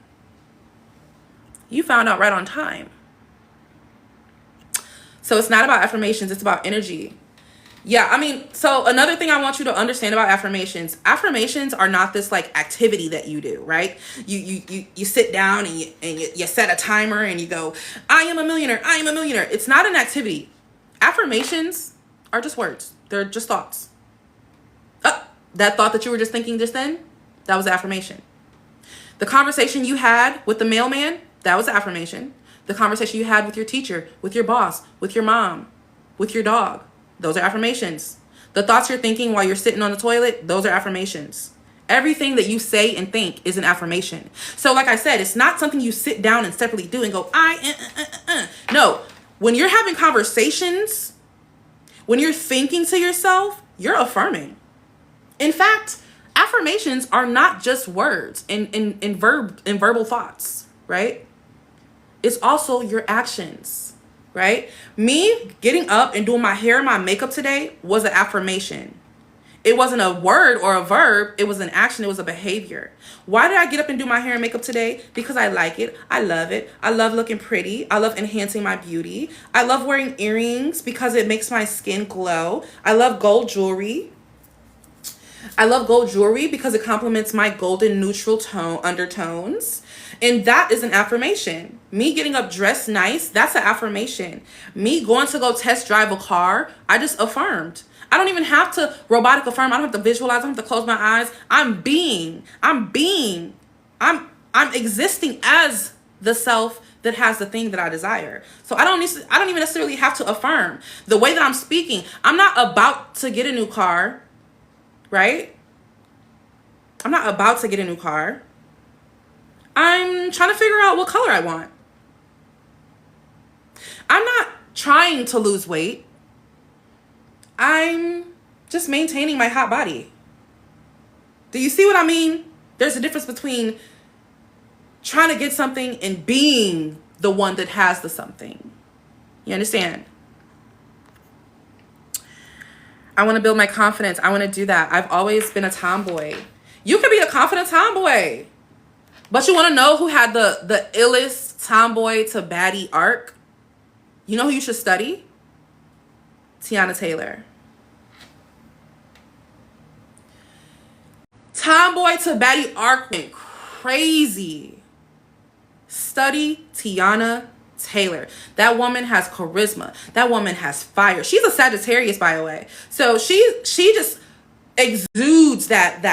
You found out right on time. So, it's not about affirmations, it's about energy. Yeah, I mean, so another thing I want you to understand about affirmations are not this like activity that you do, right? You sit down and you set a timer and you go, I am a millionaire, I am a millionaire. It's not an activity. Affirmations are just words. They're just thoughts. That thought that you were just thinking just then, that was affirmation. The conversation you had with the mailman, that was affirmation. The conversation you had with your teacher, with your boss, with your mom, with your dog. Those are affirmations. The thoughts you're thinking while you're sitting on the toilet, those are affirmations. Everything that you say and think is an affirmation. So like I said, it's not something you sit down and separately do and go, No, when you're having conversations, when you're thinking to yourself, you're affirming. In fact, affirmations are not just words in verbal thoughts, right? It's also your actions. Right? Me getting up and doing my hair and my makeup today was an affirmation. It wasn't a word or a verb. It was an action. It was a behavior. Why did I get up and do my hair and makeup today? Because I like it. I love it. I love looking pretty. I love enhancing my beauty. I love wearing earrings because it makes my skin glow. I love gold jewelry. Because it complements my golden neutral tone undertones. And that is an affirmation. Me getting up dressed nice, that's an affirmation. Me going to go test drive a car, I just affirmed. I don't even have to robotic affirm. I don't have to visualize. I don't have to close my eyes. I'm existing as the self that has the thing that I desire. So I don't even necessarily have to affirm. The way that I'm speaking, I'm not about to get a new car, right? I'm not about to get a new car. I'm trying to figure out what color I want. I'm not trying to lose weight. I'm just maintaining my hot body. Do you see what I mean? There's a difference between trying to get something and being the one that has the something. You understand? I want to build my confidence. I want to do that. I've always been a tomboy. You can be a confident tomboy. But you want to know who had the illest tomboy to baddie arc? You know who you should study? Tiana Taylor. Tomboy to baddie arc went crazy. Study Tiana Taylor. That woman has charisma. That woman has fire. She's a Sagittarius, by the way. So she just exudes that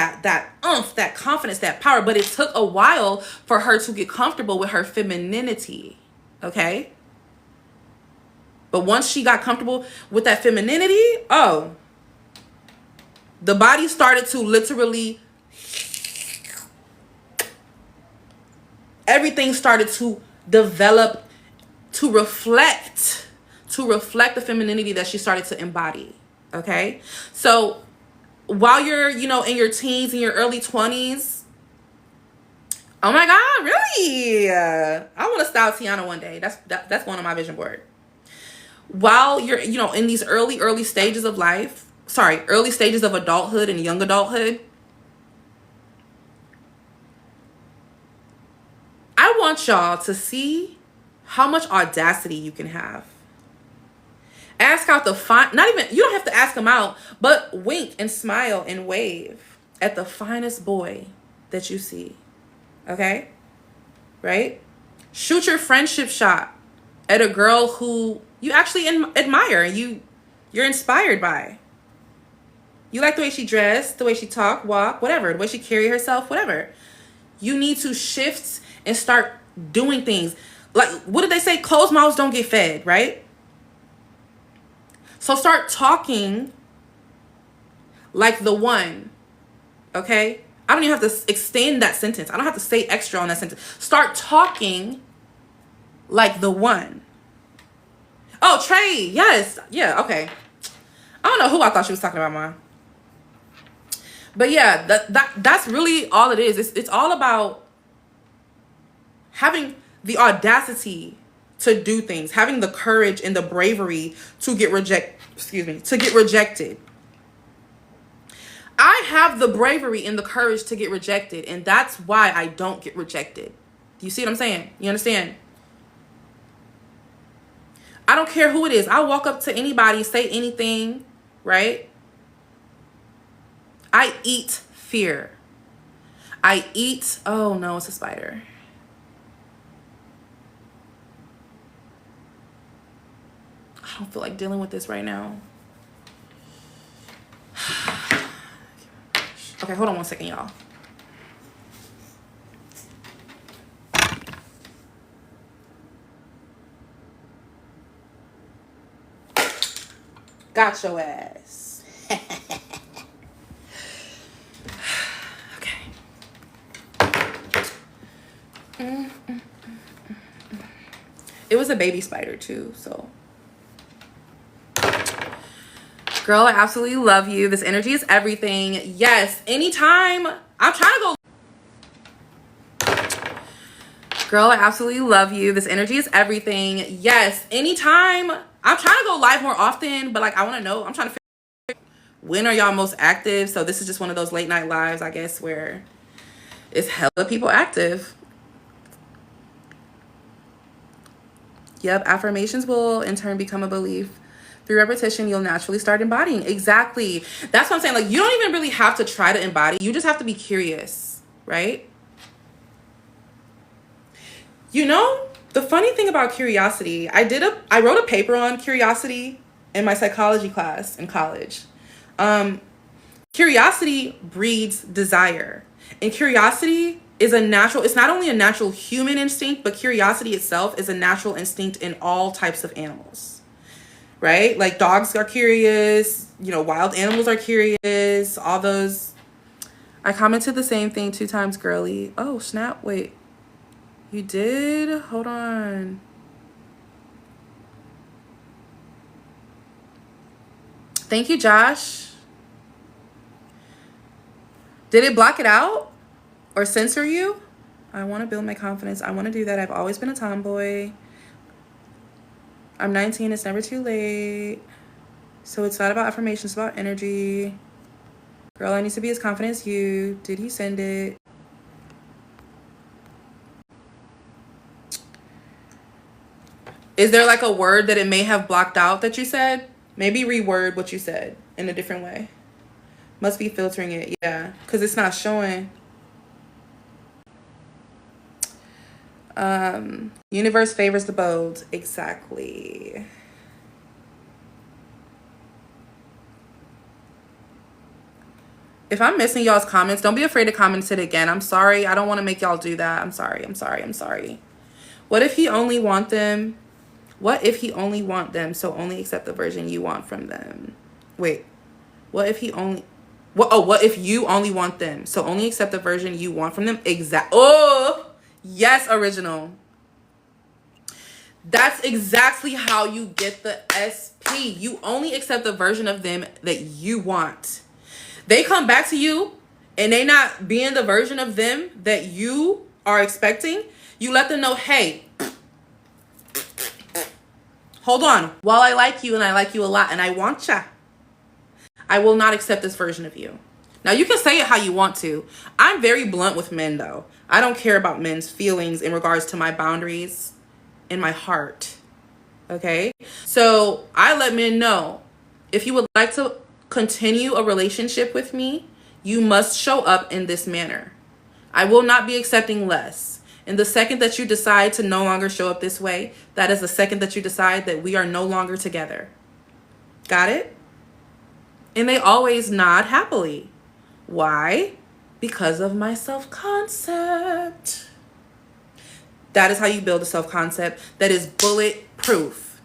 oomph, that confidence, that power. But it took a while for her to get comfortable with her femininity. Okay? But once she got comfortable with that femininity, the body started to literally, everything started to develop to reflect the femininity that she started to embody. Okay? So while you're, you know, in your teens and your early 20s. Oh my God, really? I want to style Tiana one day. That's one on my vision board. While you're, you know, in these early stages of life, early stages of adulthood and young adulthood, I want y'all to see how much audacity you can have. Ask out the you don't have to ask them out, but wink and smile and wave at the finest boy that you see. Okay? Right? Shoot your friendship shot at a girl who you actually admire and you're inspired by. You like the way she dressed, the way she talk, walk, whatever, the way she carry herself, whatever. You need to shift and start doing things. Like, what did they say? Closed mouths don't get fed, right? So start talking like the one, okay? I don't even have to extend that sentence. I don't have to say extra on that sentence. Start talking like the one. Oh, Trey, yes. Yeah, okay. I don't know who I thought she was talking about, Mom. But yeah, that's really all it is. It's all about having the audacity to do things, having the courage and the bravery to get rejected. I have the bravery and the courage to get rejected, and that's why I don't get rejected. Do you see what I'm saying? You understand? I don't care who it is. I'll walk up to anybody, say anything, right? I eat fear. Oh no, it's a spider. I don't feel like dealing with this right now. Okay, hold on one second, y'all. Got your ass. Okay. It was a baby spider too, so. Girl, I absolutely love you. This energy is everything. Yes, anytime. I'm trying to go. Girl, I absolutely love you. This energy is everything. Yes, anytime. I'm trying to go live more often, but like I want to know. I'm trying to figure when are y'all most active. So this is just one of those late night lives, I guess, where it's hella people active. Yep, affirmations will in turn become a belief. Through repetition, you'll naturally start embodying. Exactly. That's what I'm saying. Like, you don't even really have to try to embody. You just have to be curious, right? You know, the funny thing about curiosity, I wrote a paper on curiosity in my psychology class in college. Curiosity breeds desire. And curiosity is it's not only a natural human instinct, but curiosity itself is a natural instinct in all types of animals. Right? Like dogs are curious, you know, wild animals are curious, all those. I commented the same thing 2 times, girly. Oh, snap. Wait. You did? Hold on. Thank you, Josh. Did it block it out or censor you? I want to build my confidence. I want to do that. I've always been a tomboy. I'm 19. It's never too late. So it's not about affirmations, it's about energy. Girl, I need to be as confident as you. Did he send it? Is there like a word that it may have blocked out that you said? Maybe reword what you said in a different way. Must be filtering it. Yeah, because it's not showing. Universe favors the bold. Exactly. If I'm missing y'all's comments, don't be afraid to comment it again. I'm sorry. I don't want to make y'all do that. I'm sorry. What if he only want them? What if he only want them, so only accept the version you want from them? Wait. What if you only want them, so only accept the version you want from them? Oh, yes, original. That's exactly how you get the SP. You only accept the version of them that you want. they come back to you and they not being the version of them that you are expecting, you let them know, hey, hold on. While I like you and I like you a lot and I want ya, I will not accept this version of you. Now, you can say it how you want to. I'm very blunt with men, though. I don't care about men's feelings in regards to my boundaries in my heart. Okay? So I let men know, if you would like to continue a relationship with me, you must show up in this manner. I will not be accepting less. And the second that you decide to no longer show up this way, that is the second that you decide that we are no longer together. Got it? And they always nod happily. Why? Because of my self-concept. That is how you build a self-concept that is bulletproof.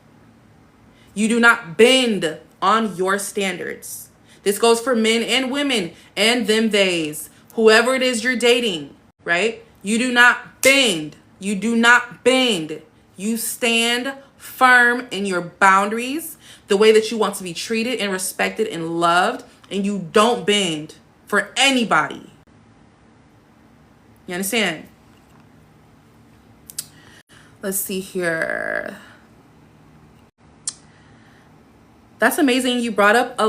You do not bend on your standards. This goes for men and women and them theys. Whoever it is you're dating, right? You do not bend. You do not bend. You stand firm in your boundaries, the way that you want to be treated and respected and loved, and you don't bend for anybody. You understand? Let's see here. That's amazing. You brought up a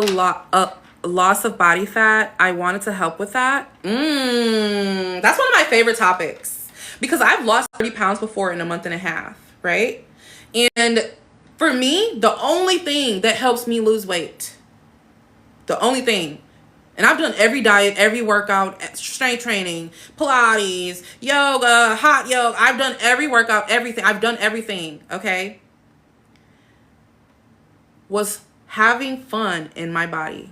loss of body fat. I wanted to help with that. That's one of my favorite topics because I've lost 30 pounds before in a month and a half, right? And for me, the only thing that helps me lose weight, the only thing, and I've done every diet, every workout, strength training, Pilates, yoga, hot yoga. I've done every workout, everything. I've done everything, okay? Was having fun in my body.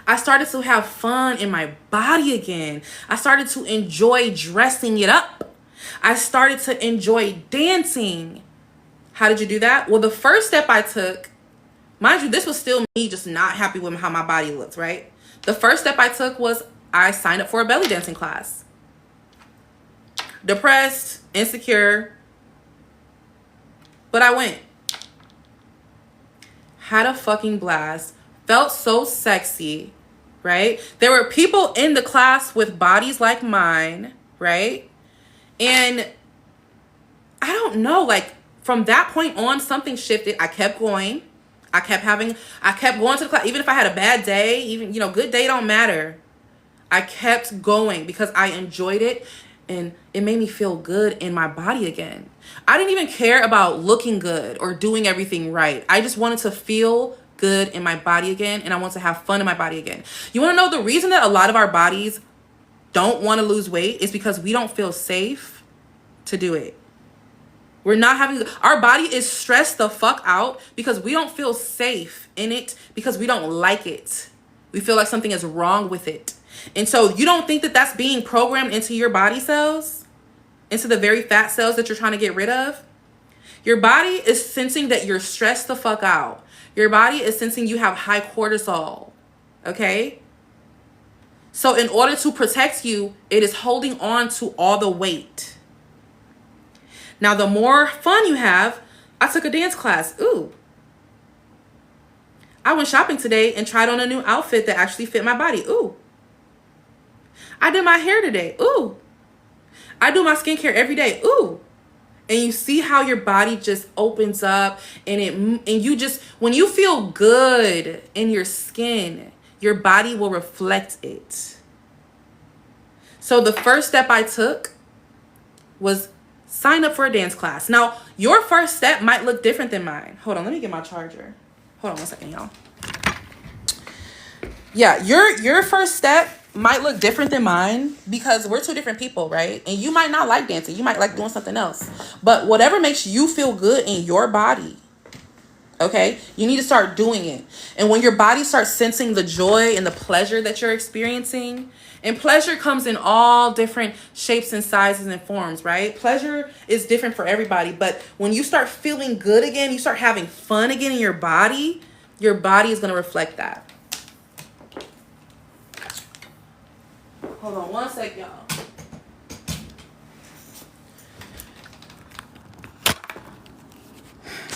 I started to have fun in my body again. I started to enjoy dressing it up. I started to enjoy dancing. How did you do that? Well, the first step I took, mind you, this was still me just not happy with how my body looked, right? The first step I took was I signed up for a belly dancing class. Depressed, insecure, but I went. Had a fucking blast. Felt so sexy, right? There were people in the class with bodies like mine, right? And I don't know, like from that point on, something shifted. I kept going. I kept going to the class. Even if I had a bad day, even, good day don't matter. I kept going because I enjoyed it and it made me feel good in my body again. I didn't even care about looking good or doing everything right. I just wanted to feel good in my body again, and I want to have fun in my body again. You want to know the reason that a lot of our bodies don't want to lose weight is because we don't feel safe to do it. Our body is stressed the fuck out because we don't feel safe in it, because we don't like it. We feel like something is wrong with it. And so you don't think that that's being programmed into your body cells, into the very fat cells that you're trying to get rid of? Your body is sensing that you're stressed the fuck out. Your body is sensing you have high cortisol, okay? So in order to protect you, it is holding on to all the weight. Now, the more fun you have, I took a dance class. Ooh. I went shopping today and tried on a new outfit that actually fit my body. Ooh. I did my hair today. Ooh. I do my skincare every day. Ooh. And you see how your body just opens up and you just, when you feel good in your skin, your body will reflect it. So the first step I took was sign up for a dance class. Now, your first step might look different than mine. Hold on, let me get my charger. Hold on one second, y'all. Yeah, your first step might look different than mine because we're two different people, right? And you might not like dancing. You might like doing something else. But whatever makes you feel good in your body, okay, you need to start doing it. And when your body starts sensing the joy and the pleasure that you're experiencing, and pleasure comes in all different shapes and sizes and forms, right? Pleasure is different for everybody. But when you start feeling good again, you start having fun again in your body is going to reflect that. Hold on one sec, y'all.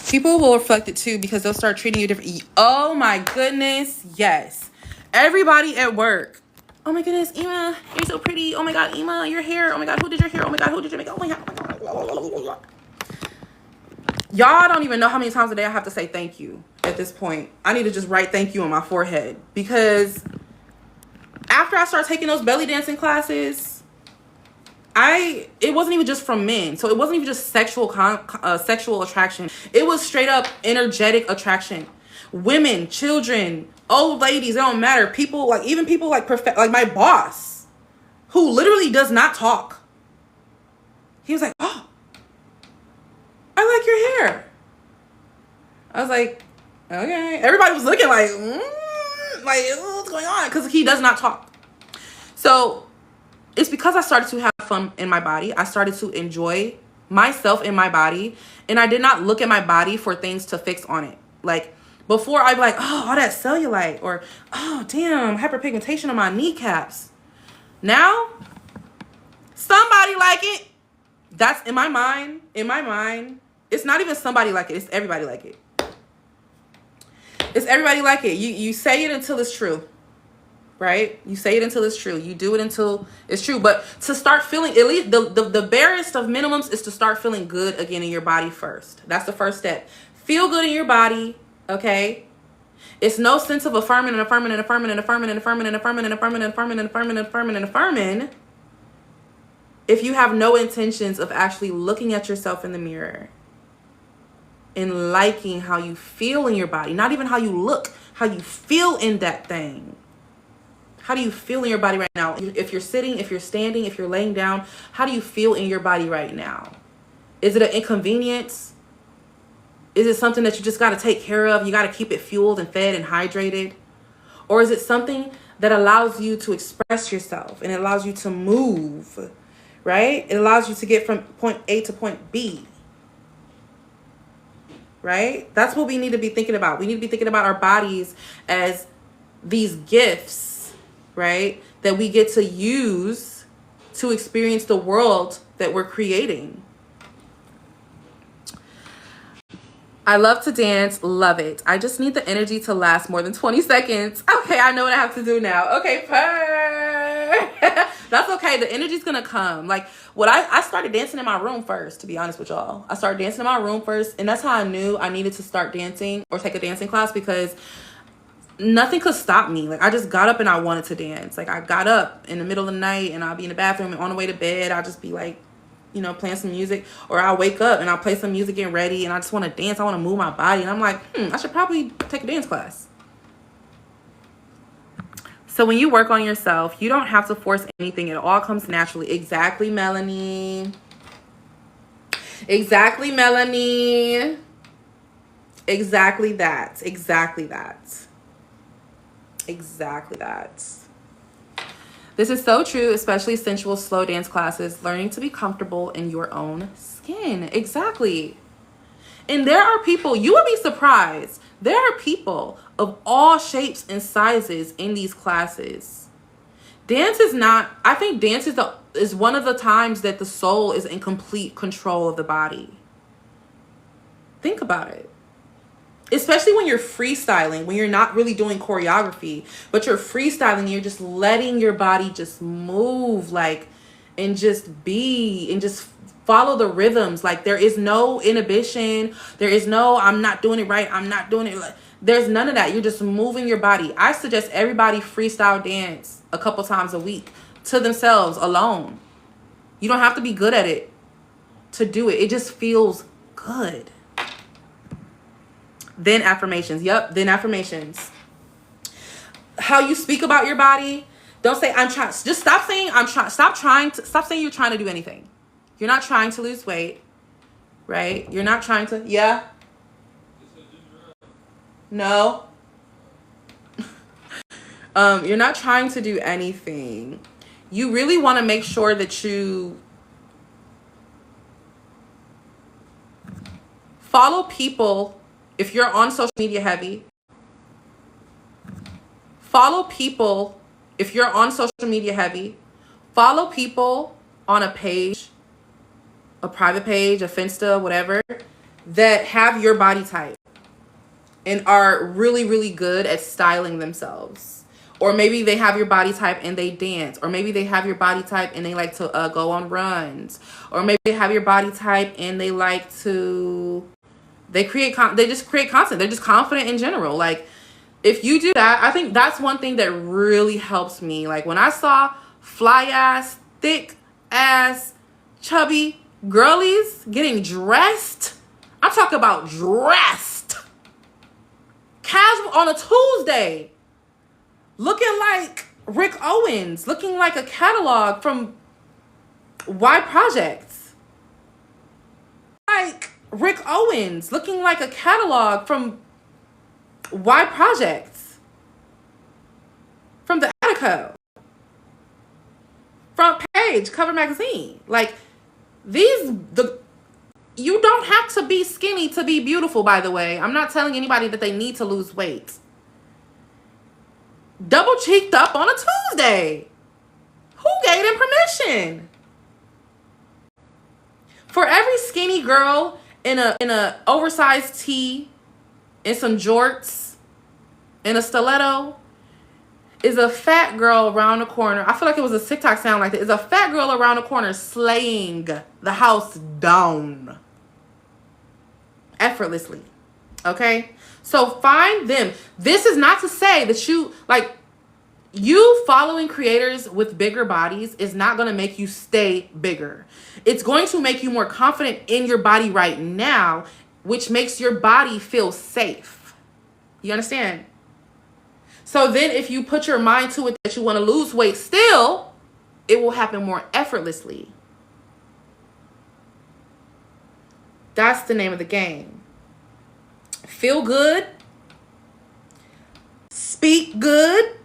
People will reflect it too because they'll start treating you different. Oh my goodness, yes. Everybody at work. Oh my goodness, Ema, you're so pretty. Oh my God, Ema, your hair. Oh my God, who did your hair? Oh my God, who did your makeup? Oh my God. Y'all don't even know how many times a day I have to say thank you at this point. I need to just write thank you on my forehead because after I started taking those belly dancing classes, it wasn't even just from men. So it wasn't even just sexual attraction. It was straight up energetic attraction. Women, children, old ladies, it don't matter. People, like even people like my boss, who literally does not talk. He was like, "Oh, I like your hair." I was like, "Okay." Everybody was looking like what's going on? Because he does not talk. So it's because I started to have fun in my body. I started to enjoy myself in my body. And I did not look at my body for things to fix on it. Like before I'd be like, oh, all that cellulite, or oh, damn, hyperpigmentation on my kneecaps. Now, somebody like it. That's in my mind. In my mind, it's not even somebody like it. It's everybody like it. It's everybody like it. You say it until it's true. Right? You say it until it's true. You do it until it's true. But to start feeling, at least the barest of minimums is to start feeling good again in your body first. That's the first step. Feel good in your body, okay? It's no sense of affirming and affirming and affirming and affirming and affirming and affirming and affirming and affirming and affirming and affirming and affirming if you have no intentions of actually looking at yourself in the mirror and liking how you feel in your body. Not even how you look, how you feel in that thing. How do you feel in your body right now? If you're sitting, if you're standing, if you're laying down, how do you feel in your body right now? Is it an inconvenience? Is it something that you just got to take care of? You got to keep it fueled and fed and hydrated? Or is it something that allows you to express yourself and it allows you to move, right? It allows you to get from point A to point B, right? That's what we need to be thinking about. We need to be thinking about our bodies as these gifts, right, that we get to use to experience the world that we're creating. I love to dance, love it. I just need the energy to last more than 20 seconds. Okay, I know what I have to do now. Okay, that's okay. The energy's gonna come. Like I started dancing in my room first, to be honest with y'all. I started dancing in my room first, and that's how I knew I needed to start dancing or take a dancing class, because nothing could stop me. Like I just got up and I wanted to dance. Like I got up in the middle of the night and I'll be in the bathroom, and on the way to bed I'll just be like, you know, playing some music, or I'll wake up and I'll play some music, getting ready, and I just want to dance. I want to move my body, and I'm like, I should probably take a dance class. So when you work on yourself, you don't have to force anything. It all comes naturally. Exactly, Melanie. Exactly, Melanie. Exactly that. Exactly that. Exactly that. This is so true, especially sensual slow dance classes, learning to be comfortable in your own skin. Exactly. And there are people, you would be surprised, there are people of all shapes and sizes in these classes. Dance is not, I think dance is one of the times that the soul is in complete control of the body. Think about it. Especially when you're freestyling, when you're not really doing choreography, but you're freestyling, you're just letting your body just move, like, and just be, and just follow the rhythms. Like there is no inhibition. There is no, I'm not doing it right, I'm not doing it. There's none of that. You're just moving your body. I suggest everybody freestyle dance a couple times a week to themselves alone. You don't have to be good at it to do it. It just feels good. Then affirmations. Yep, then affirmations. How you speak about your body. Don't say I'm trying. Just stop saying I'm trying. Stop saying you're trying to do anything. You're not trying to lose weight, right? You're not trying to. Yeah. No. You're not trying to do anything. You really want to make sure that you follow people. If you're on social media heavy, follow people. If you're on social media heavy, follow people on a page, a private page, a Finsta, whatever, that have your body type and are really, really good at styling themselves. Or maybe they have your body type and they dance. Or maybe they have your body type and they like to go on runs. Or maybe they have your body type and they like to, they just create content. They're just confident in general. Like, if you do that, I think that's one thing that really helps me. Like, when I saw fly ass, thick ass, chubby girlies getting dressed, I'm talking about dressed, casual on a Tuesday, looking like Rick Owens, looking like a catalog from Y Projects. Like Rick Owens, looking like a catalog from Y Projects. From the Attico. Front page, cover magazine. Like, you don't have to be skinny to be beautiful, by the way. I'm not telling anybody that they need to lose weight. Double cheeked up on a Tuesday. Who gave them permission? For every skinny girl in a oversized tee and some jorts and a stiletto is a fat girl around the corner. I feel like it was a TikTok sound like that. Is a fat girl around the corner slaying the house down effortlessly. Okay? So find them. This is not to say that you following creators with bigger bodies is not going to make you stay bigger. It's going to make you more confident in your body right now, which makes your body feel safe. You understand? So then if you put your mind to it that you want to lose weight still, it will happen more effortlessly. That's the name of the game. Feel good. Speak good.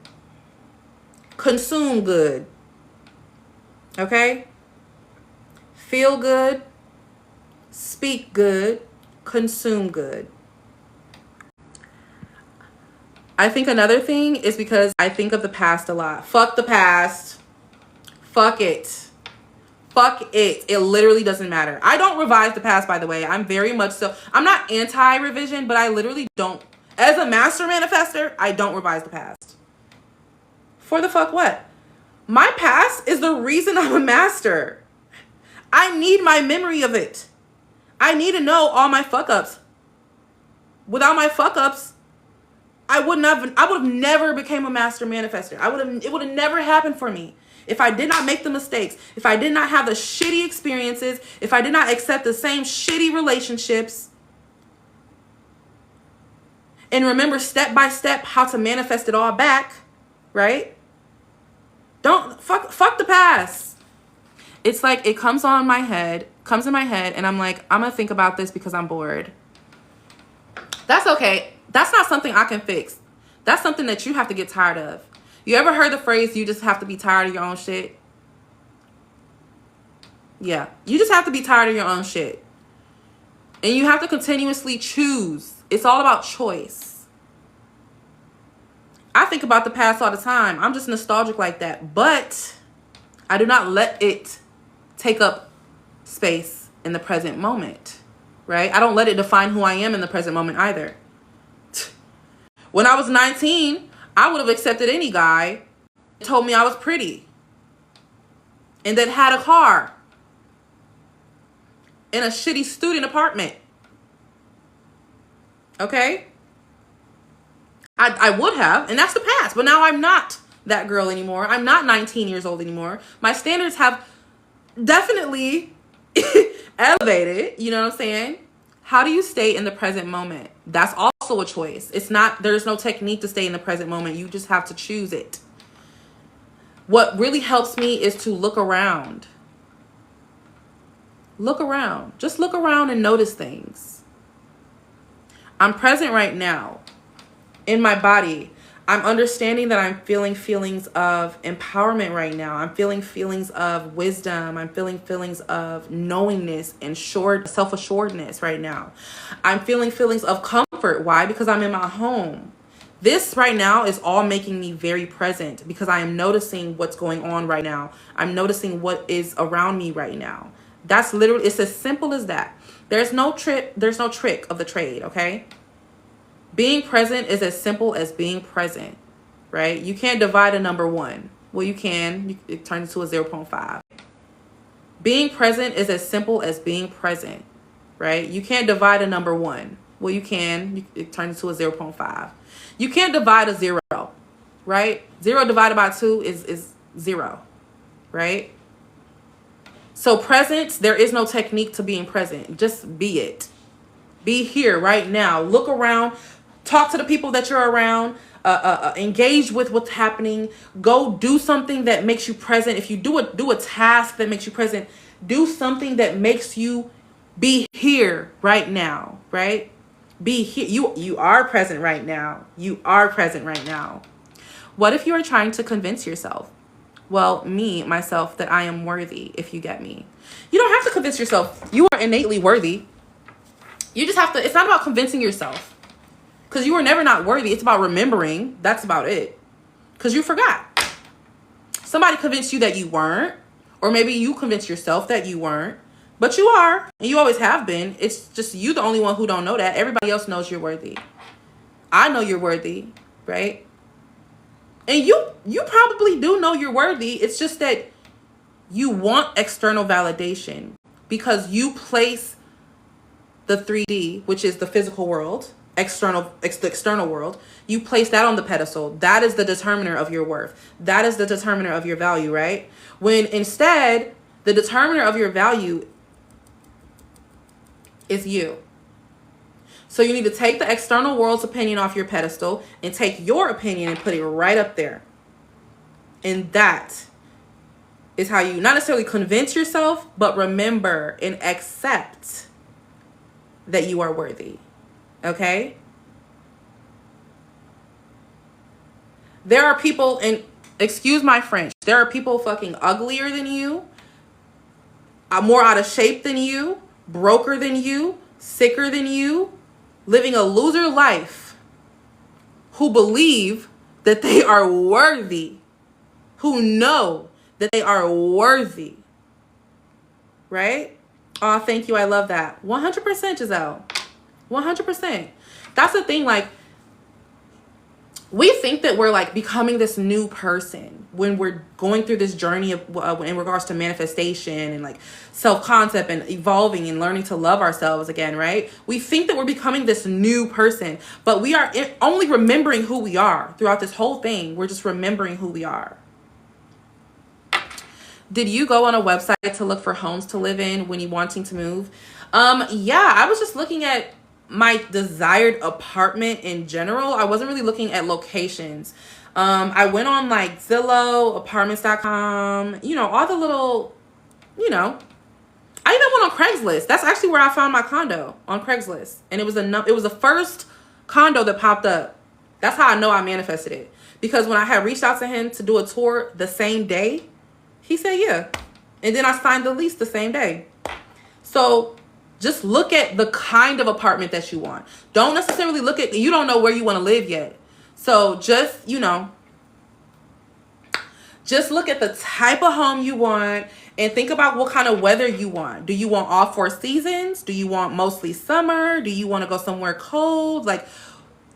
Consume good. Okay? Feel good. Speak good. Consume good. I think another thing is because I think of the past a lot. Fuck the past. Fuck it. Fuck it. It literally doesn't matter. I don't revise the past, by the way. I'm very much so. I'm not anti-revision, but I literally don't. As a master manifester, I don't revise the past. For the fuck what? My past is the reason I'm a master. I need my memory of it. I need to know all my fuck ups. Without my fuck ups, I would have never became a master manifester. It would have never happened for me. If I did not make the mistakes, if I did not have the shitty experiences, if I did not accept the same shitty relationships, and remember step by step how to manifest it all back, right? Don't fuck the past. It's like it comes in my head, and I'm like, I'm gonna think about this because I'm bored. That's okay. That's not something I can fix. That's something that you have to get tired of. You ever heard the phrase, you just have to be tired of your own shit? Yeah, you just have to be tired of your own shit. And you have to continuously choose. It's all about choice. I think about the past all the time. I'm just nostalgic like that. But I do not let it take up space in the present moment. Right? I don't let it define who I am in the present moment either. When I was 19, I would have accepted any guy that told me I was pretty and that had a car in a shitty student apartment. Okay? I would have, and that's the past. But now I'm not that girl anymore. I'm not 19 years old anymore. My standards have definitely elevated. You know what I'm saying? How do you stay in the present moment? That's also a choice. There's no technique to stay in the present moment. You just have to choose it. What really helps me is to look around. Look around. Just look around and notice things. I'm present right now in my body. I'm understanding that I'm feeling feelings of empowerment right now. I'm feeling feelings of wisdom. I'm feeling feelings of knowingness and self-assuredness right now. I'm feeling feelings of comfort. Why? Because I'm in my home. This right now is all making me very present because I am noticing what's going on right now. I'm noticing what is around me right now. That's literally, it's as simple as that. There's no trick of the trade, okay? Being present is as simple as being present, right? You can't divide a number 1. Well, you can. It turns into a 0.5. Being present is as simple as being present, right? You can't divide a number 1. Well, you can. It turns into a 0.5. You can't divide a 0, right? 0 divided by 2 is 0, right? So presence, there is no technique to being present. Just be it. Be here right now. Look around. Talk to the people that you're around. Engage with what's happening. Go do something that makes you present. If you do a task that makes you present, do something that makes you be here right now, right? Be here. You are present right now. You are present right now. What if you are trying to convince yourself? Well, myself, that I am worthy, if you get me. You don't have to convince yourself. You are innately worthy. You just have to, it's not about convincing yourself. Because you were never not worthy. It's about remembering. That's about it. Because you forgot. Somebody convinced you that you weren't. Or maybe you convinced yourself that you weren't. But you are. And you always have been. It's just you the only one who don't know that. Everybody else knows you're worthy. I know you're worthy. Right? And you probably do know you're worthy. It's just that you want external validation because you place the 3D, which is the physical world, the external world. You place that on the pedestal. That is the determiner of your worth. That is the determiner of your value, right? When instead, the determiner of your value is you. So you need to take the external world's opinion off your pedestal and take your opinion and put it right up there. And that is how you not necessarily convince yourself, but remember and accept that you are worthy. Okay? There are people, and excuse my French, there are people fucking uglier than you, more out of shape than you, broker than you, sicker than you, living a loser life, who believe that they are worthy, who know that they are worthy, right? Oh, thank you. I love that. 100%, Giselle. 100%. That's the thing. Like, we think that we're like becoming this new person when we're going through this journey of in regards to manifestation and like self-concept and evolving and learning to love ourselves again, right? We think that we're becoming this new person, but we are only remembering who we are throughout this whole thing. We're just remembering who we are. Did you go on a website to look for homes to live in when you're wanting to move? Yeah, I was just looking at my desired apartment in general. I wasn't really looking at locations. I went on like Zillow, apartments.com, all the little, I even went on Craigslist. That's actually where I found my condo, on Craigslist. And it was the first condo that popped up. That's how I know I manifested it. Because when I had reached out to him to do a tour the same day, he said, yeah. And then I signed the lease the same day. So just look at the kind of apartment that you want. Don't necessarily you don't know where you want to live yet. So just look at the type of home you want and think about what kind of weather you want. Do you want all 4 seasons? Do you want mostly summer? Do you want to go somewhere cold? Like,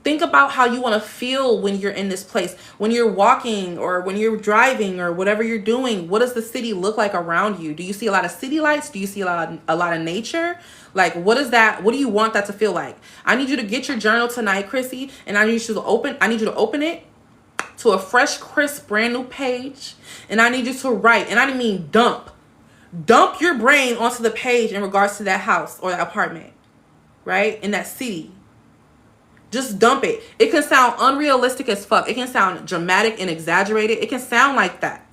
think about how you want to feel when you're in this place. When you're walking or when you're driving or whatever you're doing, what does the city look like around you? Do you see a lot of city lights? Do you see a lot of nature? Like, what do you want that to feel like? I need you to get your journal tonight, Chrissy, and I need you to open it to a fresh, crisp, brand new page. And I need you to write, and I didn't mean dump your brain onto the page in regards to that house or that apartment, right? In that city. Just dump it. It can sound unrealistic as fuck. It can sound dramatic and exaggerated. It can sound like that.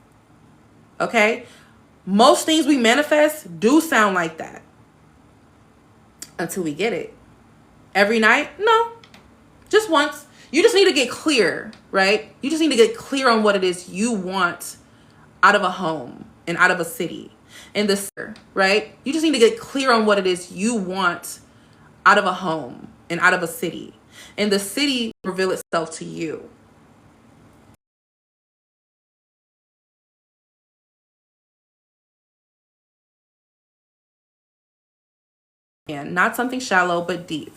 Okay? Most things we manifest do sound like that. Until we get it. Every night? No. Just once. You just need to get clear, right? You just need to get clear on what it is you want out of a home and out of a city. And this, right? You just need to get clear on what it is you want out of a home and out of a city. And the city will reveal itself to you. man, not something shallow, but deep.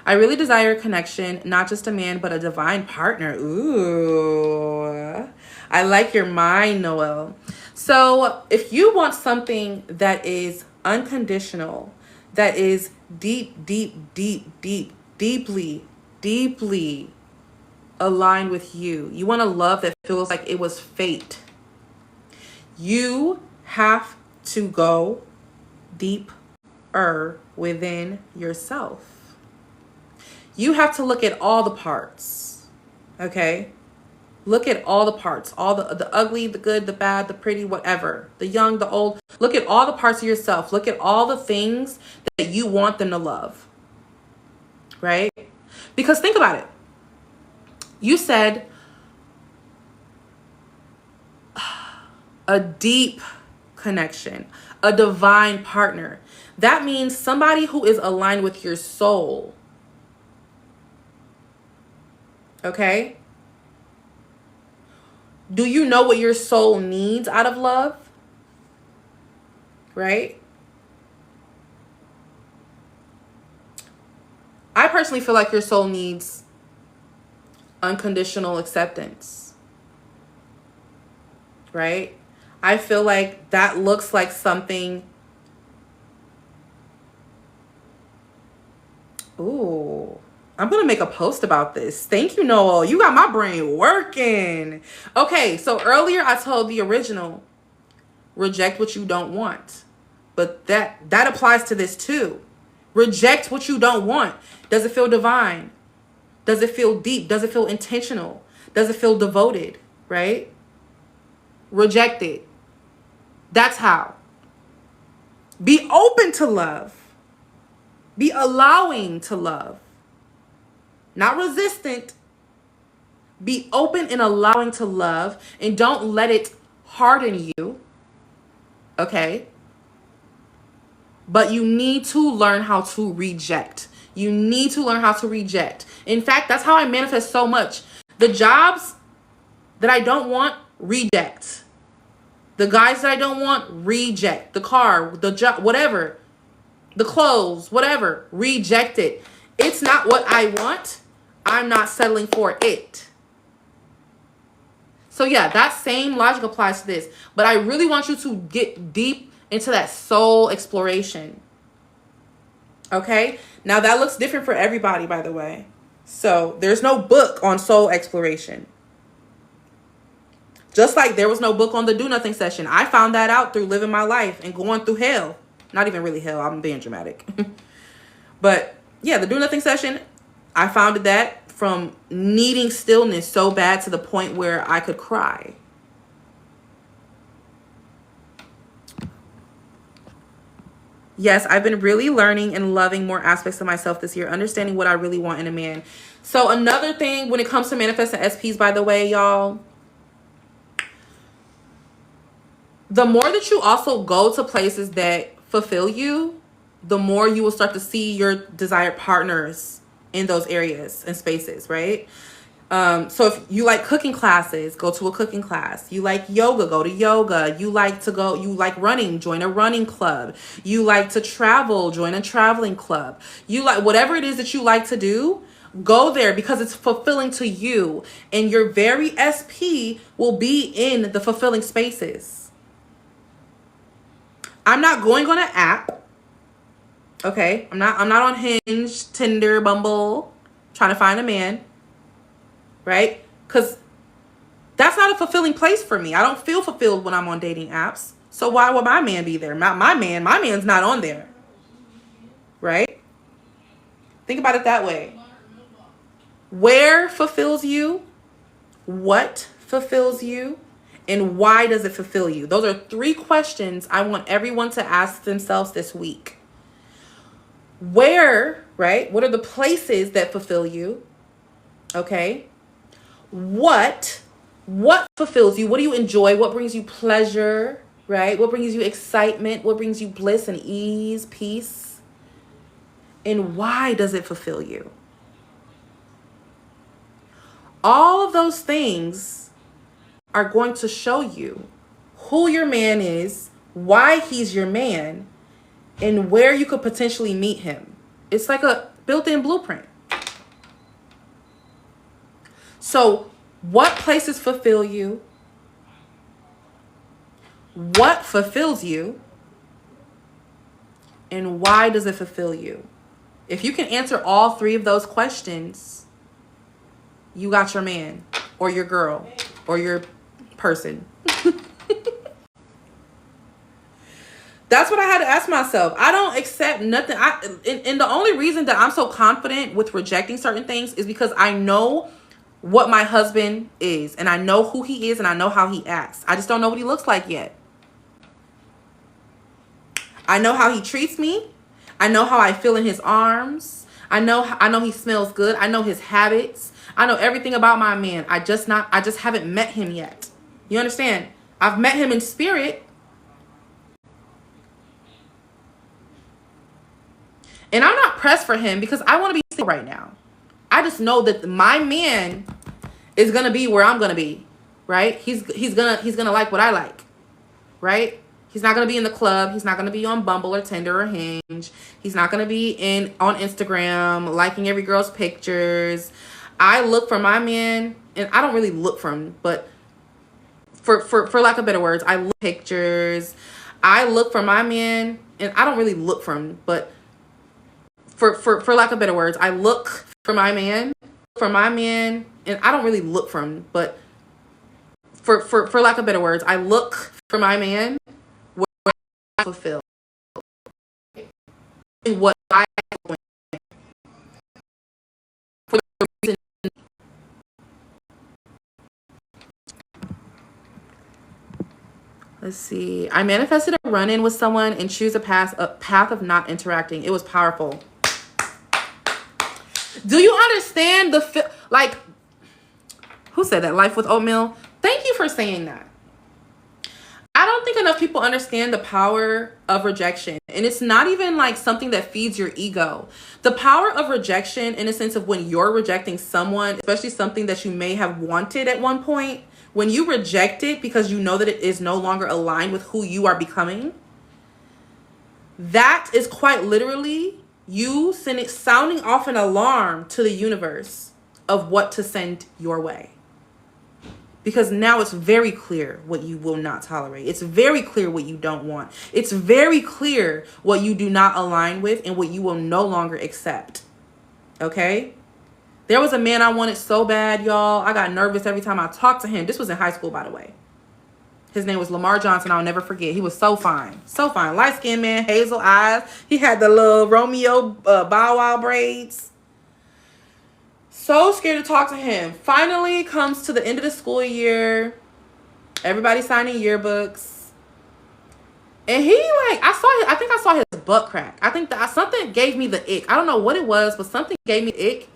I really desire a connection, not just a man, but a divine partner. Ooh, I like your mind, Noel. So if you want something that is unconditional, that is deeply aligned with you, you want a love that feels like it was fate, you have to go deeper within yourself. You have to look at all the parts, okay? Look at all the parts, all the ugly, the good, the bad, the pretty, whatever, the young, the old. Look at all the parts of yourself. Look at all the things that you want them to love, right? Because think about it. You said a deep connection, a divine partner. That means somebody who is aligned with your soul. Okay? Do you know what your soul needs out of love? Right? I personally feel like your soul needs unconditional acceptance. Right? I feel like that looks like something. Ooh. I'm going to make a post about this. Thank you, Noel. You got my brain working. Okay, so earlier I told the original, reject what you don't want. But that applies to this too. Reject what you don't want. Does it feel divine? Does it feel deep? Does it feel intentional? Does it feel devoted? Right? Reject it. That's how. Be open to love. Be allowing to love. Not resistant. Be open and allowing to love, and don't let it harden you. Okay? But you need to learn how to reject. You need to learn how to reject. In fact, that's how I manifest so much. The jobs that I don't want, reject. The guys that I don't want, reject. The car, the job, whatever. The clothes, whatever, reject it. It's not what I want. I'm not settling for it. So yeah, that same logic applies to this. But I really want you to get deep into that soul exploration. Okay? Now that looks different for everybody, by the way. So there's no book on soul exploration. Just like there was no book on the do nothing session. I found that out through living my life and going through hell. Not even really hell. I'm being dramatic. But yeah, the do nothing session, I found that from needing stillness so bad to the point where I could cry. Yes, I've been really learning and loving more aspects of myself this year, understanding what I really want in a man. So another thing when it comes to manifesting SPs, by the way, y'all, the more that you also go to places that fulfill you, the more you will start to see your desired partners in those areas and spaces, right? So if you like cooking classes, go to a cooking class. You like yoga, go to yoga. You like running, join a running club. You like to travel, join a traveling club. You like whatever it is that you like to do, go there because it's fulfilling to you. And your very SP will be in the fulfilling spaces. I'm not going on an app. Okay, I'm not on Hinge, Tinder, Bumble, trying to find a man, right? Because that's not a fulfilling place for me. I don't feel fulfilled when I'm on dating apps. So why would my man be there? My man's not on there, right? Think about it that way. Where fulfills you? What fulfills you? And why does it fulfill you? Those are 3 questions I want everyone to ask themselves this week. Where, right? What are the places that fulfill you? Okay. What fulfills you? What do you enjoy? What brings you pleasure, right? What brings you excitement? What brings you bliss and ease, peace? And why does it fulfill you? All of those things are going to show you who your man is, why he's your man, and where you could potentially meet him. It's like a built-in blueprint. So what places fulfill you? What fulfills you? And why does it fulfill you? If you can answer all three of those questions, you got your man or your girl or your person. That's what I had to ask myself. I don't accept nothing. And the only reason that I'm so confident with rejecting certain things is because I know what my husband is, and I know who he is, and I know how he acts. I just don't know what he looks like yet. I know how he treats me. I know how I feel in his arms. I know he smells good. I know his habits. I know everything about my man. I just haven't met him yet. You understand? I've met him in spirit. And I'm not pressed for him because I want to be single right now. I just know that my man is going to be where I'm going to be, right? He's going to like what I like, right? He's not going to be in the club. He's not going to be on Bumble or Tinder or Hinge. He's not going to be on Instagram liking every girl's pictures. I look for my man, and I don't really look for him, but for lack of better words, I look pictures. I look for my man, and I don't really look for him, but for lack of better words, I look for my man, and I don't really look for him, but for lack of better words, I look for my man where I fulfill what I for the reason. Let's see. I manifested a run-in with someone and choose a path of not interacting. It was powerful. Do you understand like, who said that? Life with oatmeal? Thank you for saying that. I don't think enough people understand the power of rejection. And it's not even like something that feeds your ego. The power of rejection, in a sense of when you're rejecting someone, especially something that you may have wanted at one point, when you reject it because you know that it is no longer aligned with who you are becoming, that is quite literally you sounding off an alarm to the universe of what to send your way. Because now it's very clear what you will not tolerate. It's very clear what you don't want. It's very clear what you do not align with and what you will no longer accept. Okay? There was a man I wanted so bad, y'all. I got nervous every time I talked to him. This was in high school, by the way. His name was Lamar Johnson. I'll never forget. He was so fine. So fine. Light-skinned man, hazel eyes. He had the little Romeo Bow Wow braids. So scared to talk to him. Finally comes to the end of the school year. Everybody signing yearbooks. And he I think I saw his butt crack. I think that something gave me the ick. I don't know what it was, but something gave me the ick.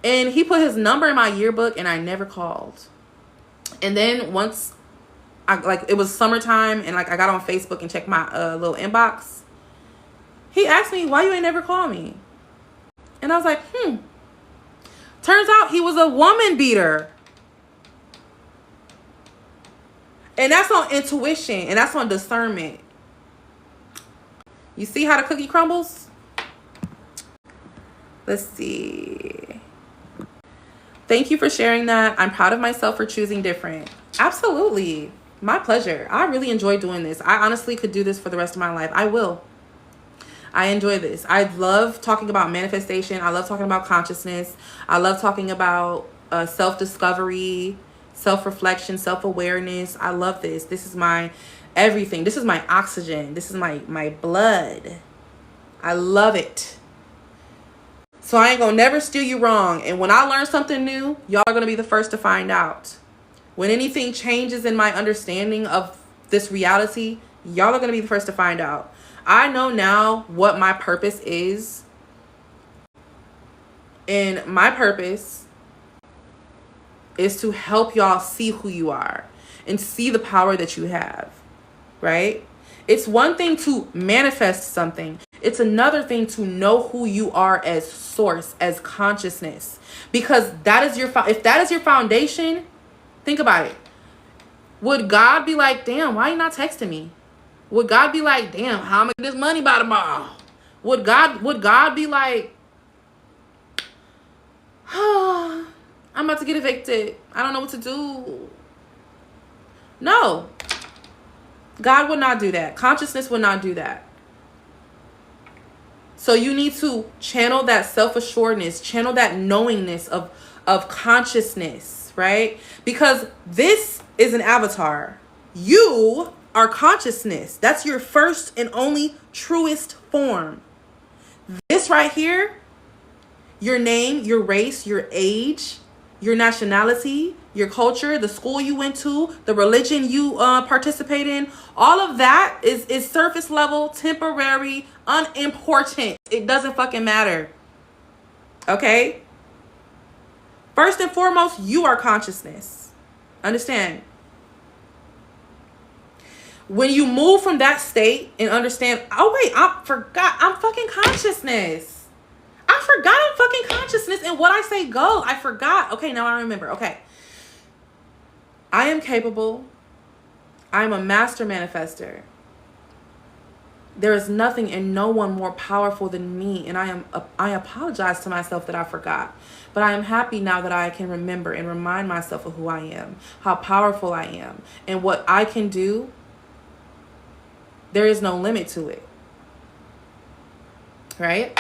And he put his number in my yearbook and I never called. And then once it was summertime and I got on Facebook and checked my little inbox. He asked me, why you ain't never call me? And I was like, Turns out he was a woman beater. And that's on intuition and that's on discernment. You see how the cookie crumbles? Let's see. Thank you for sharing that. I'm proud of myself for choosing different. Absolutely. My pleasure. I really enjoy doing this. I honestly could do this for the rest of my life. I will. I enjoy this. I love talking about manifestation. I love talking about consciousness. I love talking about self-discovery, self-reflection, self-awareness. I love this. This is my everything. This is my oxygen. This is my blood. I love it. So I ain't gonna never steer you wrong. And when I learn something new, y'all are gonna be the first to find out. When anything changes in my understanding of this reality, y'all are gonna be the first to find out. I know now what my purpose is. And my purpose is to help y'all see who you are and see the power that you have, right? It's one thing to manifest something. It's another thing to know who you are as source, as consciousness. Because that is if that is your foundation, think about it. Would God be like, damn, why are you not texting me? Would God be like, damn, how am I gonna get this money by tomorrow? Would God be like, oh, I'm about to get evicted, I don't know what to do? No. God would not do that. Consciousness would not do that. So you need to channel that self-assuredness, channel that knowingness of consciousness, right? Because this is an avatar. You are consciousness. That's your first and only truest form. This right here, your name, your race, your age, your nationality, your culture, the school you went to, the religion you participate in, all of that is surface level, temporary, unimportant. It doesn't fucking matter. Okay? First and foremost, you are consciousness. Understand? When you move from that state and understand, oh wait, I forgot, I'm fucking consciousness. I forgot I'm fucking consciousness, and what I say goes. I forgot. Okay, now I remember. Okay. I am capable. I am a master manifester. There is nothing and no one more powerful than me, and I apologize to myself that I forgot. But I am happy now that I can remember and remind myself of who I am, how powerful I am, and what I can do. There is no limit to it. Right?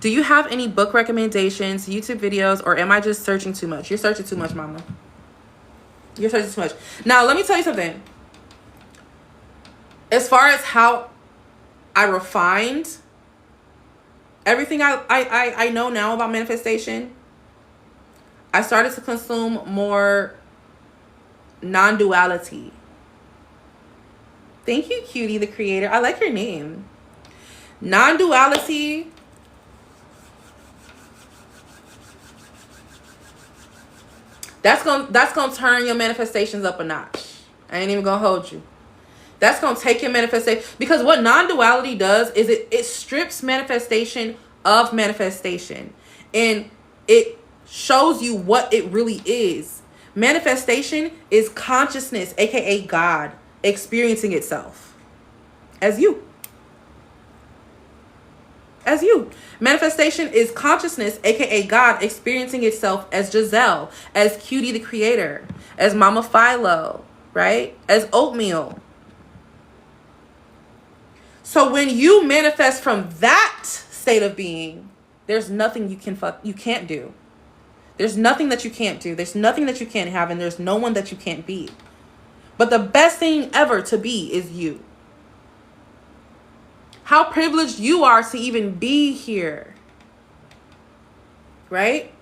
Do you have any book recommendations, YouTube videos, or am I just searching too much? You're searching too much, mama. You're searching too much. Now, let me tell you something. As far as how I refined everything I know now about manifestation, I started to consume more non-duality. Thank you, Cutie, the creator. I like your name. Non-duality. That's gonna turn your manifestations up a notch. I ain't even gonna hold you. That's gonna take your manifestation, because what non-duality does is it strips manifestation of manifestation, and it shows you what it really is. Manifestation is consciousness, aka God, experiencing itself as you. As you. Manifestation is consciousness, aka God, experiencing itself as Giselle, as Cutie the creator, as Mama Philo, right? As Oatmeal. So when you manifest from that state of being, there's nothing you can't do. There's nothing that you can't do. There's nothing that you can't have, and there's no one that you can't be. But the best thing ever to be is you. How privileged you are to even be here. Right?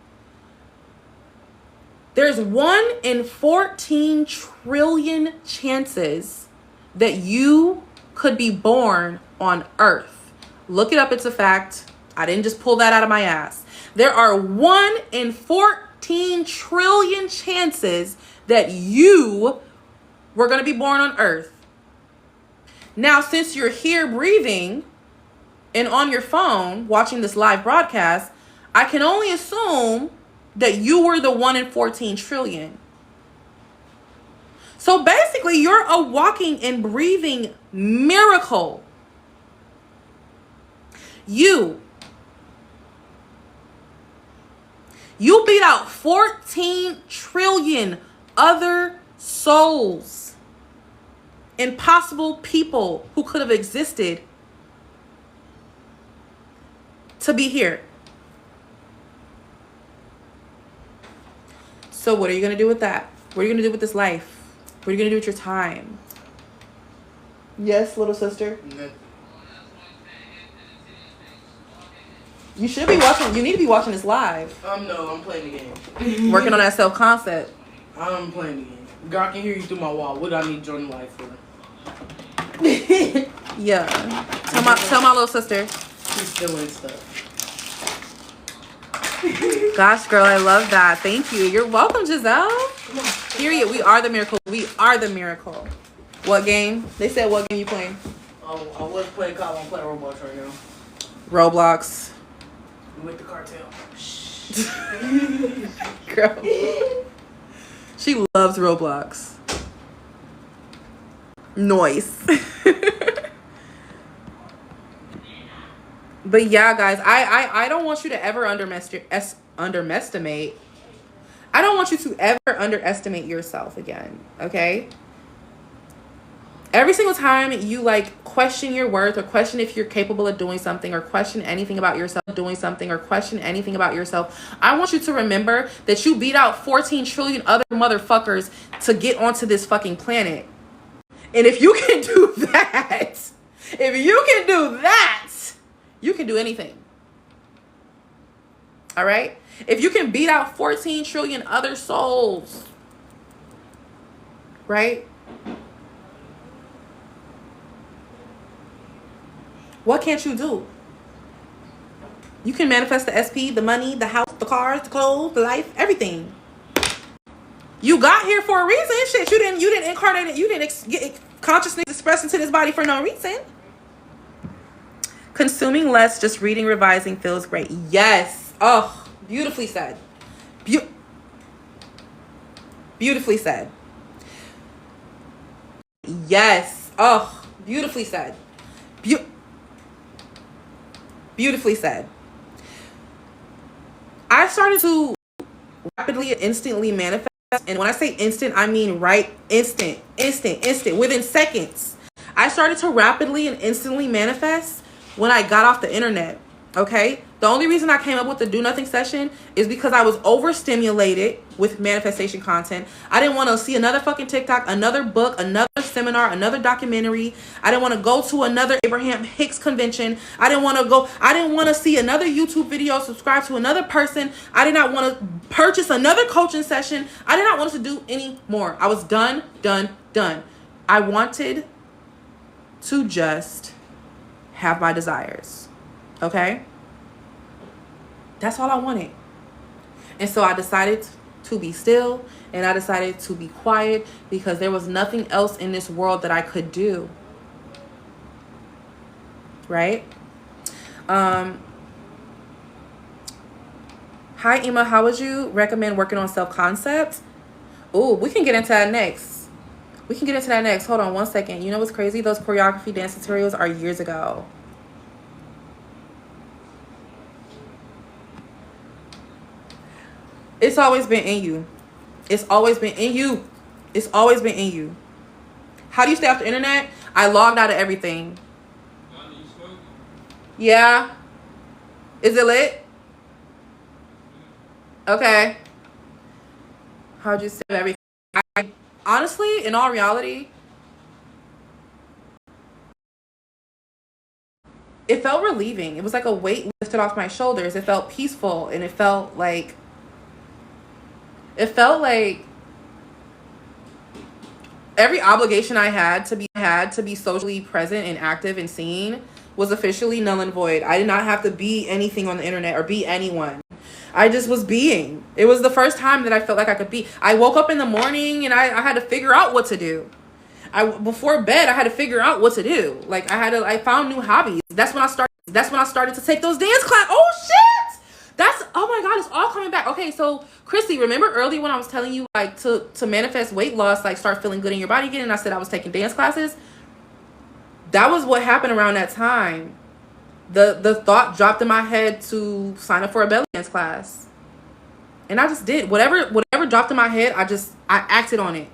There's 1 in 14 trillion chances that you could be born on Earth. Look it up, it's a fact. I didn't just pull that out of my ass. There are 1 in 14 trillion chances that you were going to be born on Earth. Now, since you're here breathing and on your phone watching this live broadcast, I can only assume that you were the 1 in 14 trillion. So basically, you're a walking and breathing miracle. You beat out 14 trillion other souls. Impossible people who could have existed to be here. So what are you going to do with that? What are you going to do with this life? What are you going to do with your time? Yes, little sister. You should be watching. You need to be watching this live. No, I'm playing the game. Working on that self-concept. I'm playing the game. Girl, I can hear you through my wall. What do I need to join the live for? Yeah. Tell my little sister. She's stealing stuff. Gosh, girl, I love that. Thank you. You're welcome, Giselle. Come on. Period. We are the miracle. We are the miracle. What game? They said what game you playing? Oh, I was playing COD. I'm playing Roblox right now. Roblox. With the cartel. Girl. She loves Roblox. Noise. But yeah, guys, I don't want you to ever underestimate. I don't want you to ever underestimate yourself again, okay? Every single time you like question your worth or question if you're capable of doing something or question anything about yourself, I want you to remember that you beat out 14 trillion other motherfuckers to get onto this fucking planet. And if you can do that, you can do anything. All right? If you can beat out 14 trillion other souls, right? What can't you do? You can manifest the SP, the money, the house, the cars, the clothes, the life, everything. You got here for a reason. Shit, you didn't incarnate it. You didn't get consciousness expressed into this body for no reason. Consuming less, just reading, revising feels great. Yes. Oh, beautifully said. Beautifully said. Yes. Oh, beautifully said. Beautifully said. I started to rapidly and instantly manifest. And when I say instant, I mean instant, within seconds. I started to rapidly and instantly manifest when I got off the internet, okay? The only reason I came up with the do nothing session is because I was overstimulated with manifestation content. I didn't want to see another fucking TikTok, another book, another seminar, another documentary. I didn't want to go to another Abraham Hicks convention. I didn't want to see another YouTube video, subscribe to another person. I did not want to purchase another coaching session. I did not want to do any more. I was done. I wanted to just have my desires. Okay? That's all I wanted. And so I decided to be still, and I decided to be quiet because there was nothing else in this world that I could do. Right? Hi, Emma. How would you recommend working on self-concept? Oh, we can get into that next. Hold on one second. You know what's crazy? Those choreography dance tutorials are years ago. It's always been in you. How do you stay off the internet? I logged out of everything. Yeah. Is it lit? Okay. How'd you save everything? Honestly, in all reality, it felt relieving. It was like a weight lifted off my shoulders. It felt peaceful, and it felt like every obligation I had to be socially present and active and seen was officially null and void. I did not have to be anything on the internet or be anyone. I just was being. It was the first time that I felt like I could be. I woke up in the morning and I had to figure out what to do. Before bed, I had to figure out what to do. Like I found new hobbies. That's when I started to take those dance classes. Oh shit! Oh my God, it's all coming back. Okay, so Chrissy, remember earlier when I was telling you like to manifest weight loss, like start feeling good in your body again, and I said I was taking dance classes? That was what happened around that time. The thought dropped in my head to sign up for a belly dance class. And I just did. Whatever dropped in my head, I acted on it.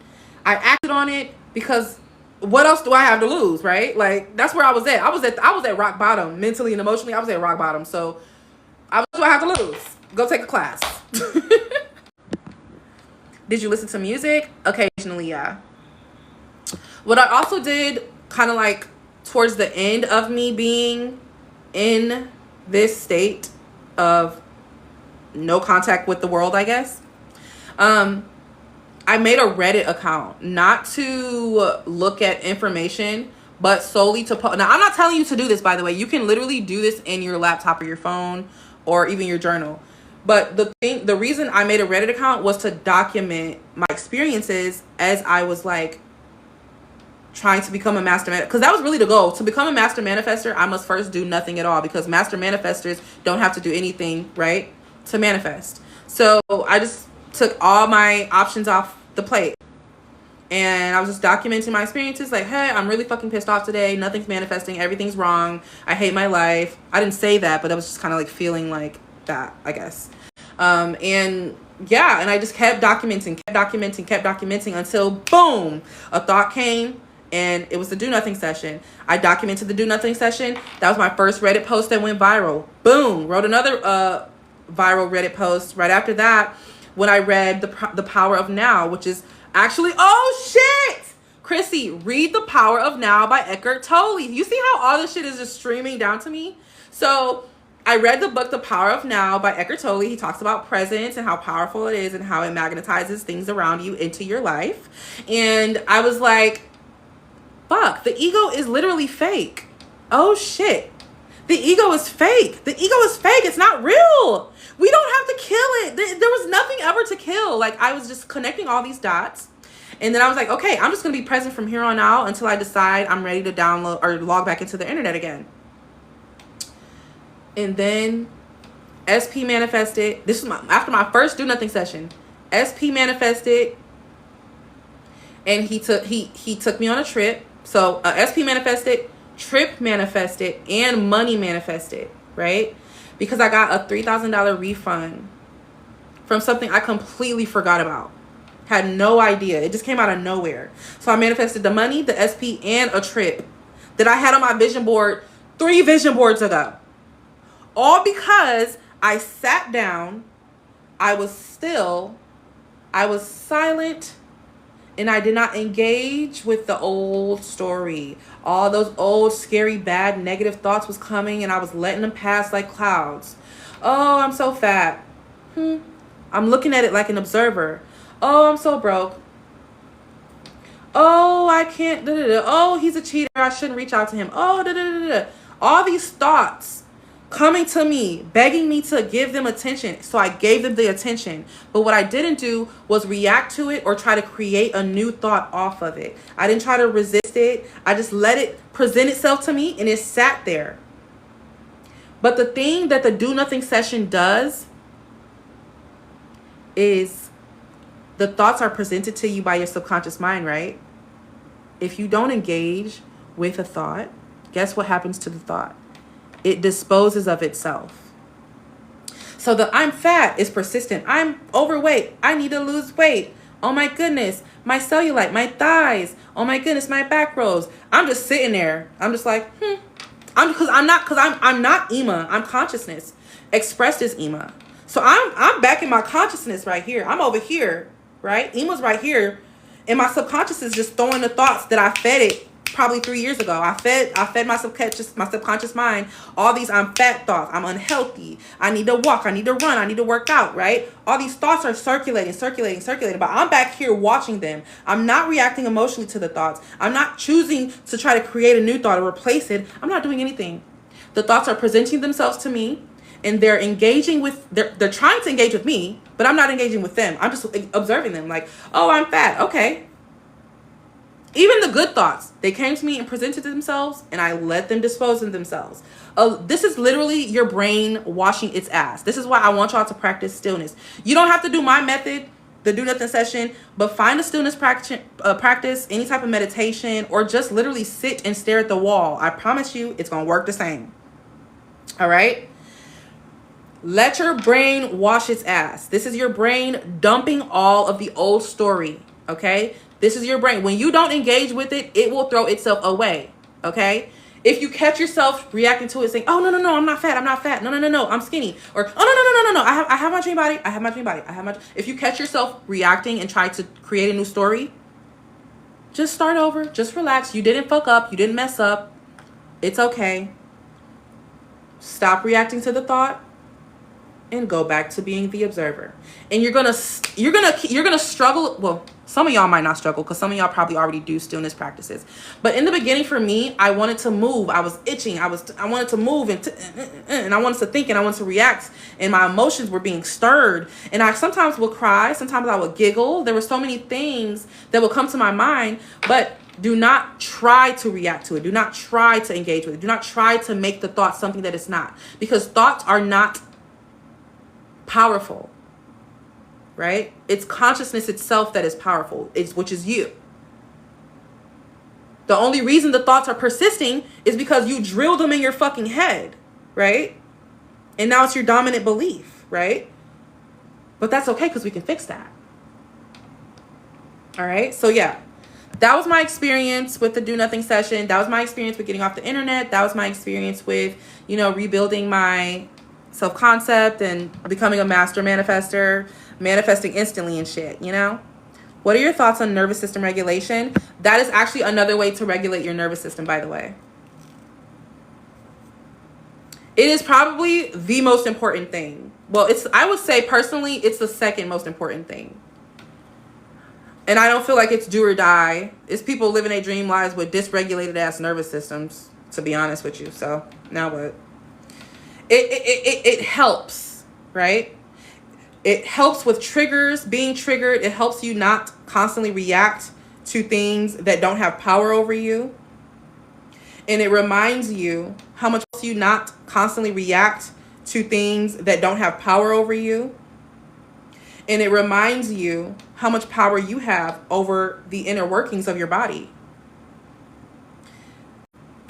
I acted on it because what else do I have to lose, right? Like that's where I was at. I was at rock bottom, mentally and emotionally. I was at rock bottom. So what do I have to lose? Go take a class. Did you listen to music? Occasionally, yeah. What I also did kind of like towards the end of me being in this state of no contact with the world, I guess, I made a Reddit account, not to look at information, but solely to post. Now, I'm not telling you to do this, by the way. You can literally do this in your laptop or your phone or even your journal. But the reason I made a Reddit account was to document my experiences as I was like trying to become a master manifestor, because that was really the goal. To become a master manifester, I must first do nothing at all, because master manifestors don't have to do anything, right, to manifest. So I just took all my options off the plate. And I was just documenting my experiences, like, hey, I'm really fucking pissed off today. Nothing's manifesting. Everything's wrong. I hate my life. I didn't say that, but I was just kind of like feeling like that, I guess. And yeah, and I just kept documenting until boom, a thought came, and it was the do nothing session. I documented the do nothing session. That was my first Reddit post that went viral. Boom, wrote another viral Reddit post right after that when I read the Power of Now, which is actually, oh shit, Chrissy, read The Power of Now by Eckhart Tolle. You see how all this shit is just streaming down to me? So I read the book The Power of Now by Eckhart Tolle. He talks about presence and how powerful it is and how it magnetizes things around you into your life. And I was like, fuck, the ego is literally fake. Oh shit. The ego is fake. The ego is fake. It's not real. We don't have to kill it. There was nothing ever to kill. Like, I was just connecting all these dots. And then I was like, okay, I'm just going to be present from here on out until I decide I'm ready to download or log back into the internet again. And then SP manifested. This was after my first do nothing session. SP manifested, and he took me on a trip. So SP manifested, trip manifested, and money manifested, right? Because I got a $3,000 refund from something I completely forgot about. Had no idea. It just came out of nowhere. So I manifested the money, the SP, and a trip that I had on my vision board 3 vision boards ago. All because I sat down, I was still, I was silent, and I did not engage with the old story. All those old, scary, bad, negative thoughts was coming, and I was letting them pass like clouds. Oh, I'm so fat. I'm looking at it like an observer. Oh, I'm so broke. Oh, I can't. Oh, he's a cheater. I shouldn't reach out to him. Oh, all these thoughts coming to me, begging me to give them attention. So I gave them the attention. But what I didn't do was react to it or try to create a new thought off of it. I didn't try to resist it. I just let it present itself to me, and it sat there. But the thing that the do nothing session does is the thoughts are presented to you by your subconscious mind, right? If you don't engage with a thought, guess what happens to the thought? It disposes of itself. So the I'm fat is persistent. I'm overweight. I need to lose weight. Oh my goodness, my cellulite, my thighs. Oh my goodness, my back rows. I'm just sitting there. I'm just like, I'm not Ema. I'm consciousness expressed as Ema. So I'm back in my consciousness right here. I'm over here, right? Ema's right here, and my subconscious is just throwing the thoughts that I fed it probably 3 years ago. I fed my subconscious mind all these I'm fat thoughts. I'm unhealthy. I need to walk. I need to run. I need to work out, right? All these thoughts are circulating. But I'm back here watching them. I'm not reacting emotionally to the thoughts. I'm not choosing to try to create a new thought or replace it. I'm not doing anything. The thoughts are presenting themselves to me, and they're engaging with, they're trying to engage with me, but I'm not engaging with them. I'm just observing them like, oh, I'm fat. Okay. Even the good thoughts, they came to me and presented themselves, and I let them dispose of themselves. This is literally your brain washing its ass. This is why I want y'all to practice stillness. You don't have to do my method, the do nothing session, but find a stillness practice, any type of meditation, or just literally sit and stare at the wall. I promise you it's going to work the same. All right? Let your brain wash its ass. This is your brain dumping all of the old story, okay? This is your brain. When you don't engage with it, it will throw itself away, okay? If you catch yourself reacting to it saying, oh, no, I'm not fat, no, I'm skinny. Or, oh, no, I have my dream body, If you catch yourself reacting and try to create a new story, just start over, just relax. You didn't fuck up, you didn't mess up. It's okay. Stop reacting to the thought and go back to being the observer. And you're gonna struggle. Well, some of y'all might not struggle because some of y'all probably already do stillness practices. But in the beginning, for me, I wanted to move. I was itching. I wanted to move and I wanted to think and I wanted to react. And my emotions were being stirred. And I sometimes would cry. Sometimes I would giggle. There were so many things that would come to my mind. But do not try to react to it. Do not try to engage with it. Do not try to make the thought something that it's not. Because thoughts are not powerful, right? It's consciousness itself that is powerful, which is you. The only reason the thoughts are persisting is because you drilled them in your fucking head, right? And now it's your dominant belief, right? But that's okay because we can fix that. All right. So yeah, that was my experience with the do nothing session. That was my experience with getting off the internet. That was my experience with, rebuilding my self-concept and becoming a master manifester, manifesting instantly and shit, What are your thoughts on nervous system regulation? That is actually another way to regulate your nervous system, by the way. It is probably the most important thing. Well, I would say personally, it's the second most important thing. And I don't feel like it's do or die. It's people living their dream lives with dysregulated ass nervous systems, to be honest with you. So now what? It helps, right? It helps with triggers, being triggered. It helps you not constantly react to things that don't have power over you. And it reminds you how much you not constantly react to things that don't have power over you. And it reminds you how much power you have over the inner workings of your body.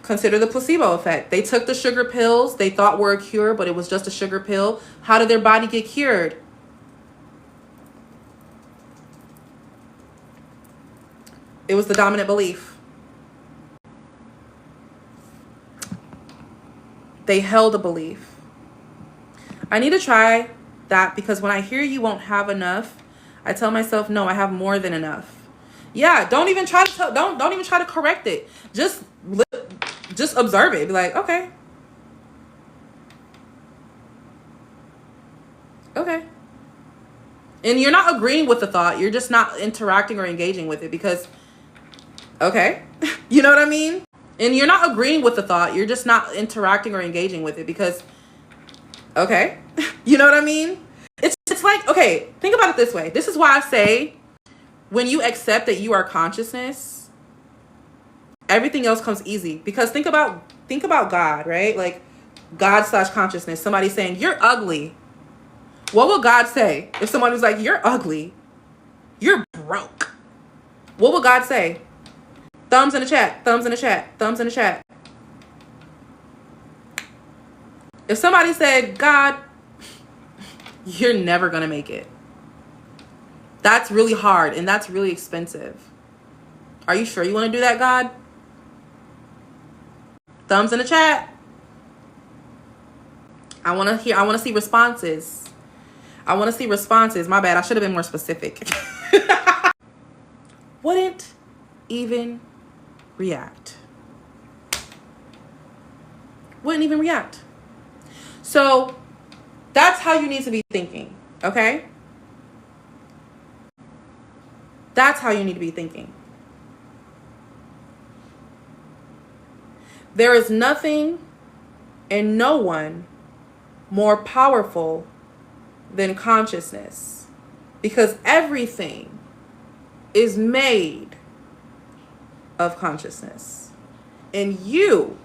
Consider the placebo effect. They took the sugar pills they thought were a cure, but it was just a sugar pill. How did their body get cured? It was the dominant belief. They held a belief. I need to try that because when I hear you won't have enough, I tell myself, no, I have more than enough. Yeah, don't even try to don't even try to correct it. Just observe it. Be like, okay. Okay. And you're not agreeing with the thought. You're just not interacting or engaging with it because, okay. You know what I mean? And you're not agreeing with the thought. You're just not interacting or engaging with it because, okay. You know what I mean? It's like, okay, think about it this way. This is why I say when you accept that you are consciousness, everything else comes easy. Because think about God, right? Like God/consciousness. Somebody saying, you're ugly. What will God say if someone was like, you're ugly? You're broke. What will God say? Thumbs in the chat. Thumbs in the chat. Thumbs in the chat. If somebody said, God, you're never going to make it. That's really hard and that's really expensive. Are you sure you want to do that, God? Thumbs in the chat. I want to see responses. I want to see responses. My bad. I should have been more specific. Wouldn't even react. Wouldn't even react. So that's how you need to be thinking, okay? That's how you need to be thinking. There is nothing and no one more powerful than consciousness because everything is made of consciousness. And your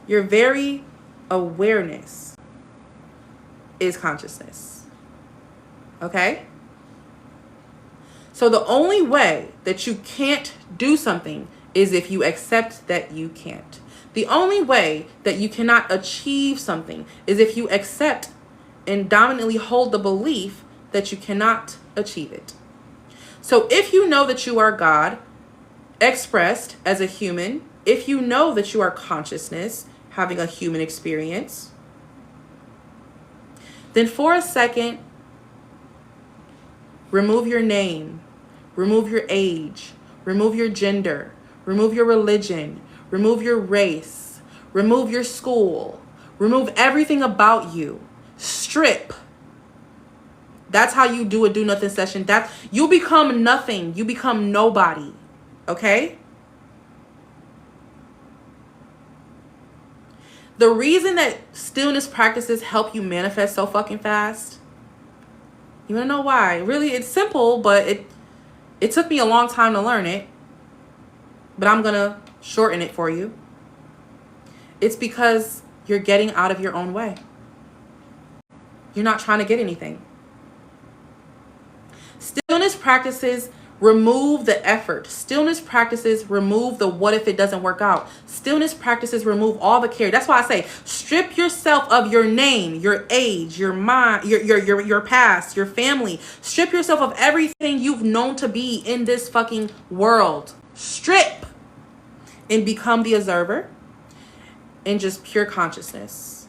very awareness is consciousness. Okay? So the only way that you can't do something is if you accept that you can't. The only way that you cannot achieve something is if you accept and dominantly hold the belief that you cannot achieve it. So if you know that you are God, expressed as a human, if you know that you are consciousness, having a human experience, then for a second, remove your name, remove your age, remove your gender, remove your religion, remove your race, remove your school, remove everything about you. Strip. That's how you do a do nothing session. You become nothing. You become nobody. Okay? The reason that stillness practices help you manifest so fucking fast, you wanna know why? Really, it's simple, but it took me a long time to learn it. But I'm gonna shorten it for you. It's because you're getting out of your own way. You're not trying to get anything. Stillness practices remove the effort. Stillness practices remove the what if it doesn't work out. Stillness practices remove all the care. That's why I say strip yourself of your name, your age, your mind, your past, your family. Strip yourself of everything you've known to be in this fucking world. Strip and become the observer in just pure consciousness.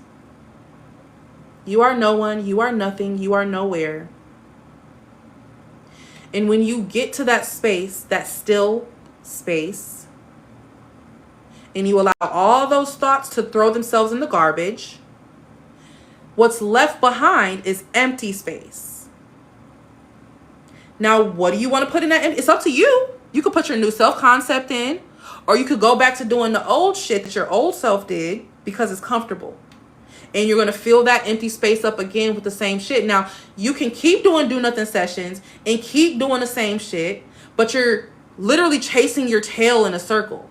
You are no one, you are nothing, you are nowhere. And when you get to that space, that still space, and you allow all those thoughts to throw themselves in the garbage, what's left behind is empty space. Now, what do you want to put in that? It's up to you. You could put your new self-concept in, or you could go back to doing the old shit that your old self did because it's comfortable. And you're going to fill that empty space up again with the same shit. Now, you can keep doing do nothing sessions and keep doing the same shit, but you're literally chasing your tail in a circle.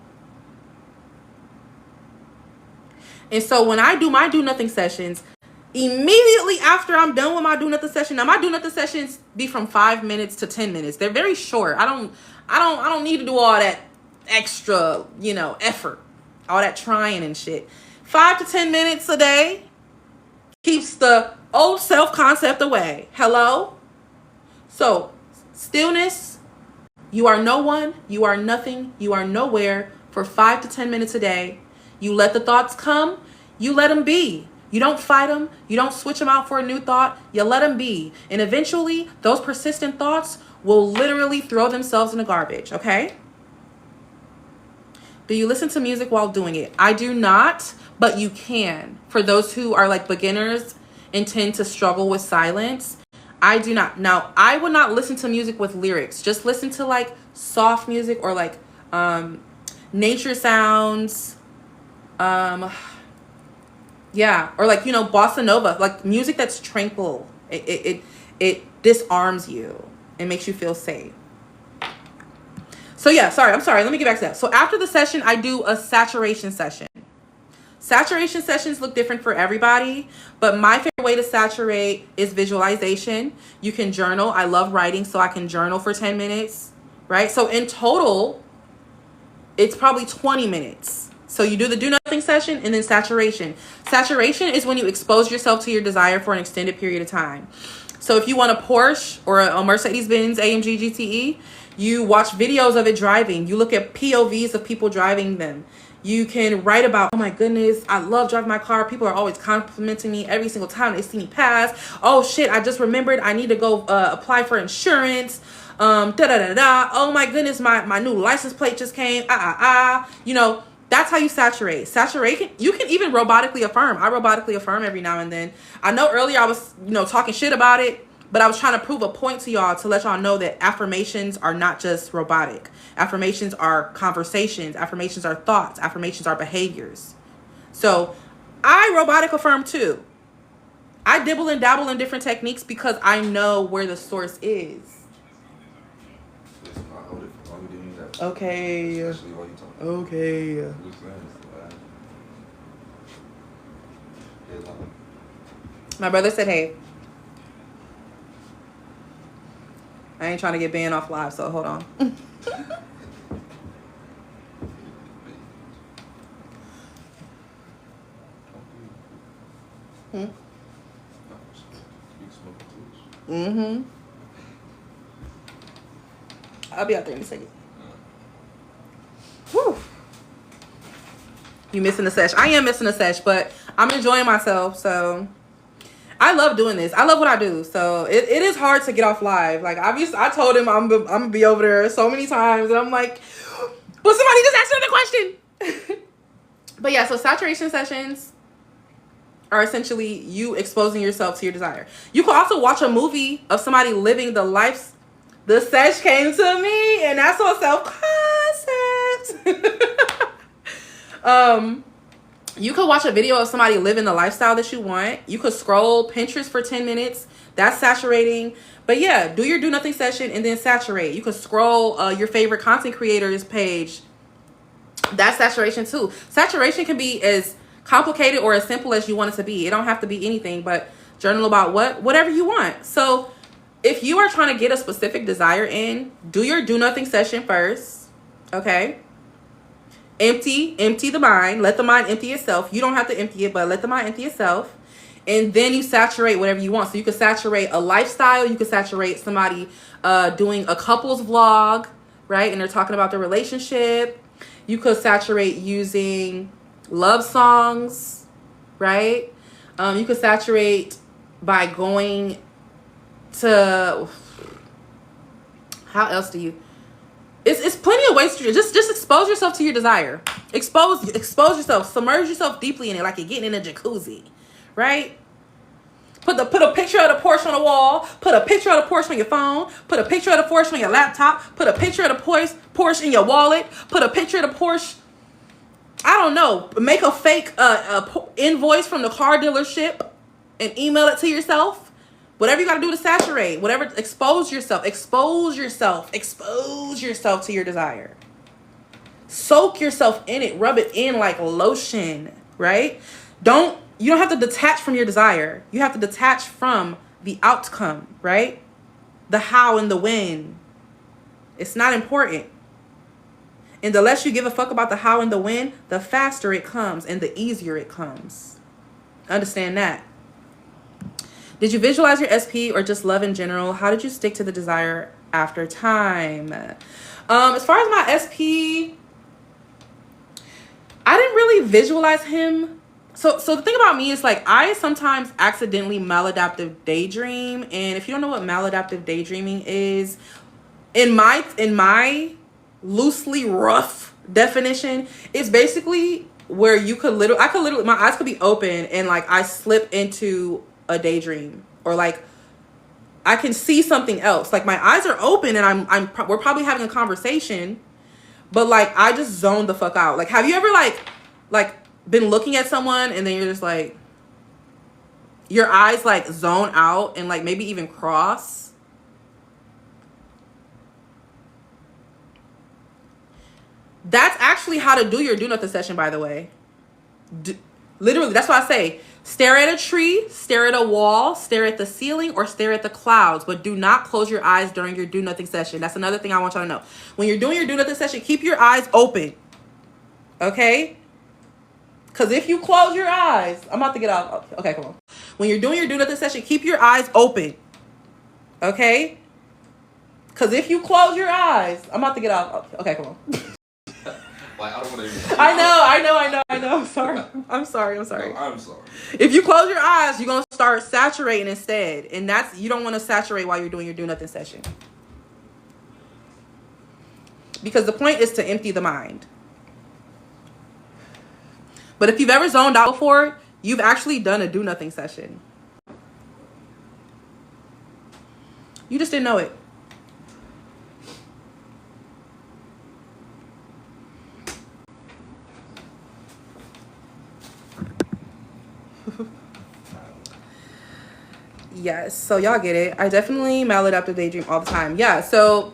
And so when I do my do nothing sessions, immediately after I'm done with my do nothing session, now my do nothing sessions be from 5 minutes to 10 minutes. They're very short. I don't need to do all that extra, effort, all that trying and shit. 5 to 10 minutes a day keeps the old self-concept away. Hello? So, stillness, you are no one, you are nothing, you are nowhere for 5 to 10 minutes a day. You let the thoughts come, you let them be. You don't fight them, you don't switch them out for a new thought, you let them be. And eventually, those persistent thoughts will literally throw themselves in the garbage, okay? Do you listen to music while doing it? I do not, but you can. For those who are like beginners and tend to struggle with silence, I do not. Now, I would not listen to music with lyrics. Just listen to like soft music or like nature sounds. Yeah, or like, bossa nova, like music that's tranquil. It disarms you and makes you feel safe. So yeah, I'm sorry. Let me get back to that. So after the session, I do a saturation session. Saturation sessions look different for everybody, but my favorite way to saturate is visualization. You can journal. I love writing, so I can journal for 10 minutes, right? So in total, it's probably 20 minutes. So you do the do nothing session and then saturation. Saturation is when you expose yourself to your desire for an extended period of time. So if you want a Porsche or a Mercedes-Benz AMG GTE, you watch videos of it driving. You look at POVs of people driving them. You can write about, oh my goodness, I love driving my car. People are always complimenting me every single time they see me pass. Oh shit, I just remembered I need to go apply for insurance. Oh my goodness, my new license plate just came. That's how you saturate. Saturation, you can even robotically affirm. I robotically affirm every now and then. I know earlier I was, talking shit about it, but I was trying to prove a point to y'all to let y'all know that affirmations are not just robotic. Affirmations are conversations. Affirmations are thoughts. Affirmations are behaviors. So I robotic affirm too. I dibble and dabble in different techniques because I know where the source is. Okay. Okay. My brother said, hey. I ain't trying to get banned off live, so hold on. I'll be out there in a second. Whew. You missing the sesh. I am missing the sesh, but I'm enjoying myself, so I love doing this. I love what I do. So it is hard to get off live. Like, obviously, I told him I'm gonna be over there so many times, and I'm like, well, somebody just asked another question. But yeah, so saturation sessions are essentially you exposing yourself to your desire. You can also watch a movie of somebody living the life. The sesh came to me, and that's all self-concept. You could watch a video of somebody living the lifestyle that you want. You could scroll Pinterest for 10 minutes. That's saturating. But yeah, do your do nothing session and then saturate. You could scroll your favorite content creators page. That's saturation too. Saturation can be as complicated or as simple as you want it to be. It don't have to be anything, but journal about whatever you want. So if if you are trying to get a specific desire in, do your do nothing session first. Okay. Empty the mind. Let the mind empty itself. You don't have to empty it, but let the mind empty itself. And then you saturate whatever you want. So you could saturate a lifestyle. You could saturate somebody doing a couples vlog, right? And they're talking about their relationship. You could saturate using love songs, right? You could saturate by going to, how else do you, it's plenty of ways to just expose yourself to your desire. Expose yourself, submerge yourself deeply in it, like you're getting in a jacuzzi, right? Put a picture of the Porsche on the wall. Put a picture of the Porsche on your phone. Put a picture of the Porsche on your laptop. Put a picture of the Porsche in your wallet. Put a picture of the Porsche. I don't know. Make a fake invoice from the car dealership and email it to yourself. Whatever you got to do to saturate. Whatever. Expose yourself. Expose yourself. Expose yourself to your desire. Soak yourself in it. Rub it in like lotion, right? You don't have to detach from your desire. You have to detach from the outcome, right? The how and the when. It's not important. And the less you give a fuck about the how and the when, the faster it comes and the easier it comes. Understand that. Did you visualize your SP or just love in general? How did you stick to the desire after time? As far as my SP, I didn't really visualize him. So the thing about me is, like, I sometimes accidentally maladaptive daydream. And if you don't know what maladaptive daydreaming is, in my loosely rough definition, it's basically where my eyes could be open and like I slip into a daydream, or like I can see something else. Like my eyes are open and we're probably having a conversation, but like I just zoned the fuck out. Like, have you ever like been looking at someone and then you're just like, your eyes like zone out and like maybe even cross? That's actually how to do your do nothing session, by the way. Literally, that's why I say stare at a tree, stare at a wall, stare at the ceiling, or stare at the clouds, but do not close your eyes during your do nothing session. That's another thing I want y'all to know. When you're doing your do nothing session, keep your eyes open. Okay? Because if you close your eyes, I'm about to get off. Okay, come on. When you're doing your do nothing session, keep your eyes open. Okay? Because if you close your eyes, I'm about to get off. Okay, come on. Like, I don't want to. I know. I'm sorry. I'm sorry. No, I'm sorry. If you close your eyes, you're going to start saturating instead. And you don't want to saturate while you're doing your do nothing session. Because the point is to empty the mind. But if you've ever zoned out before, you've actually done a do nothing session. You just didn't know it. Yes, so y'all get it. I definitely maladaptive daydream all the time. Yeah, so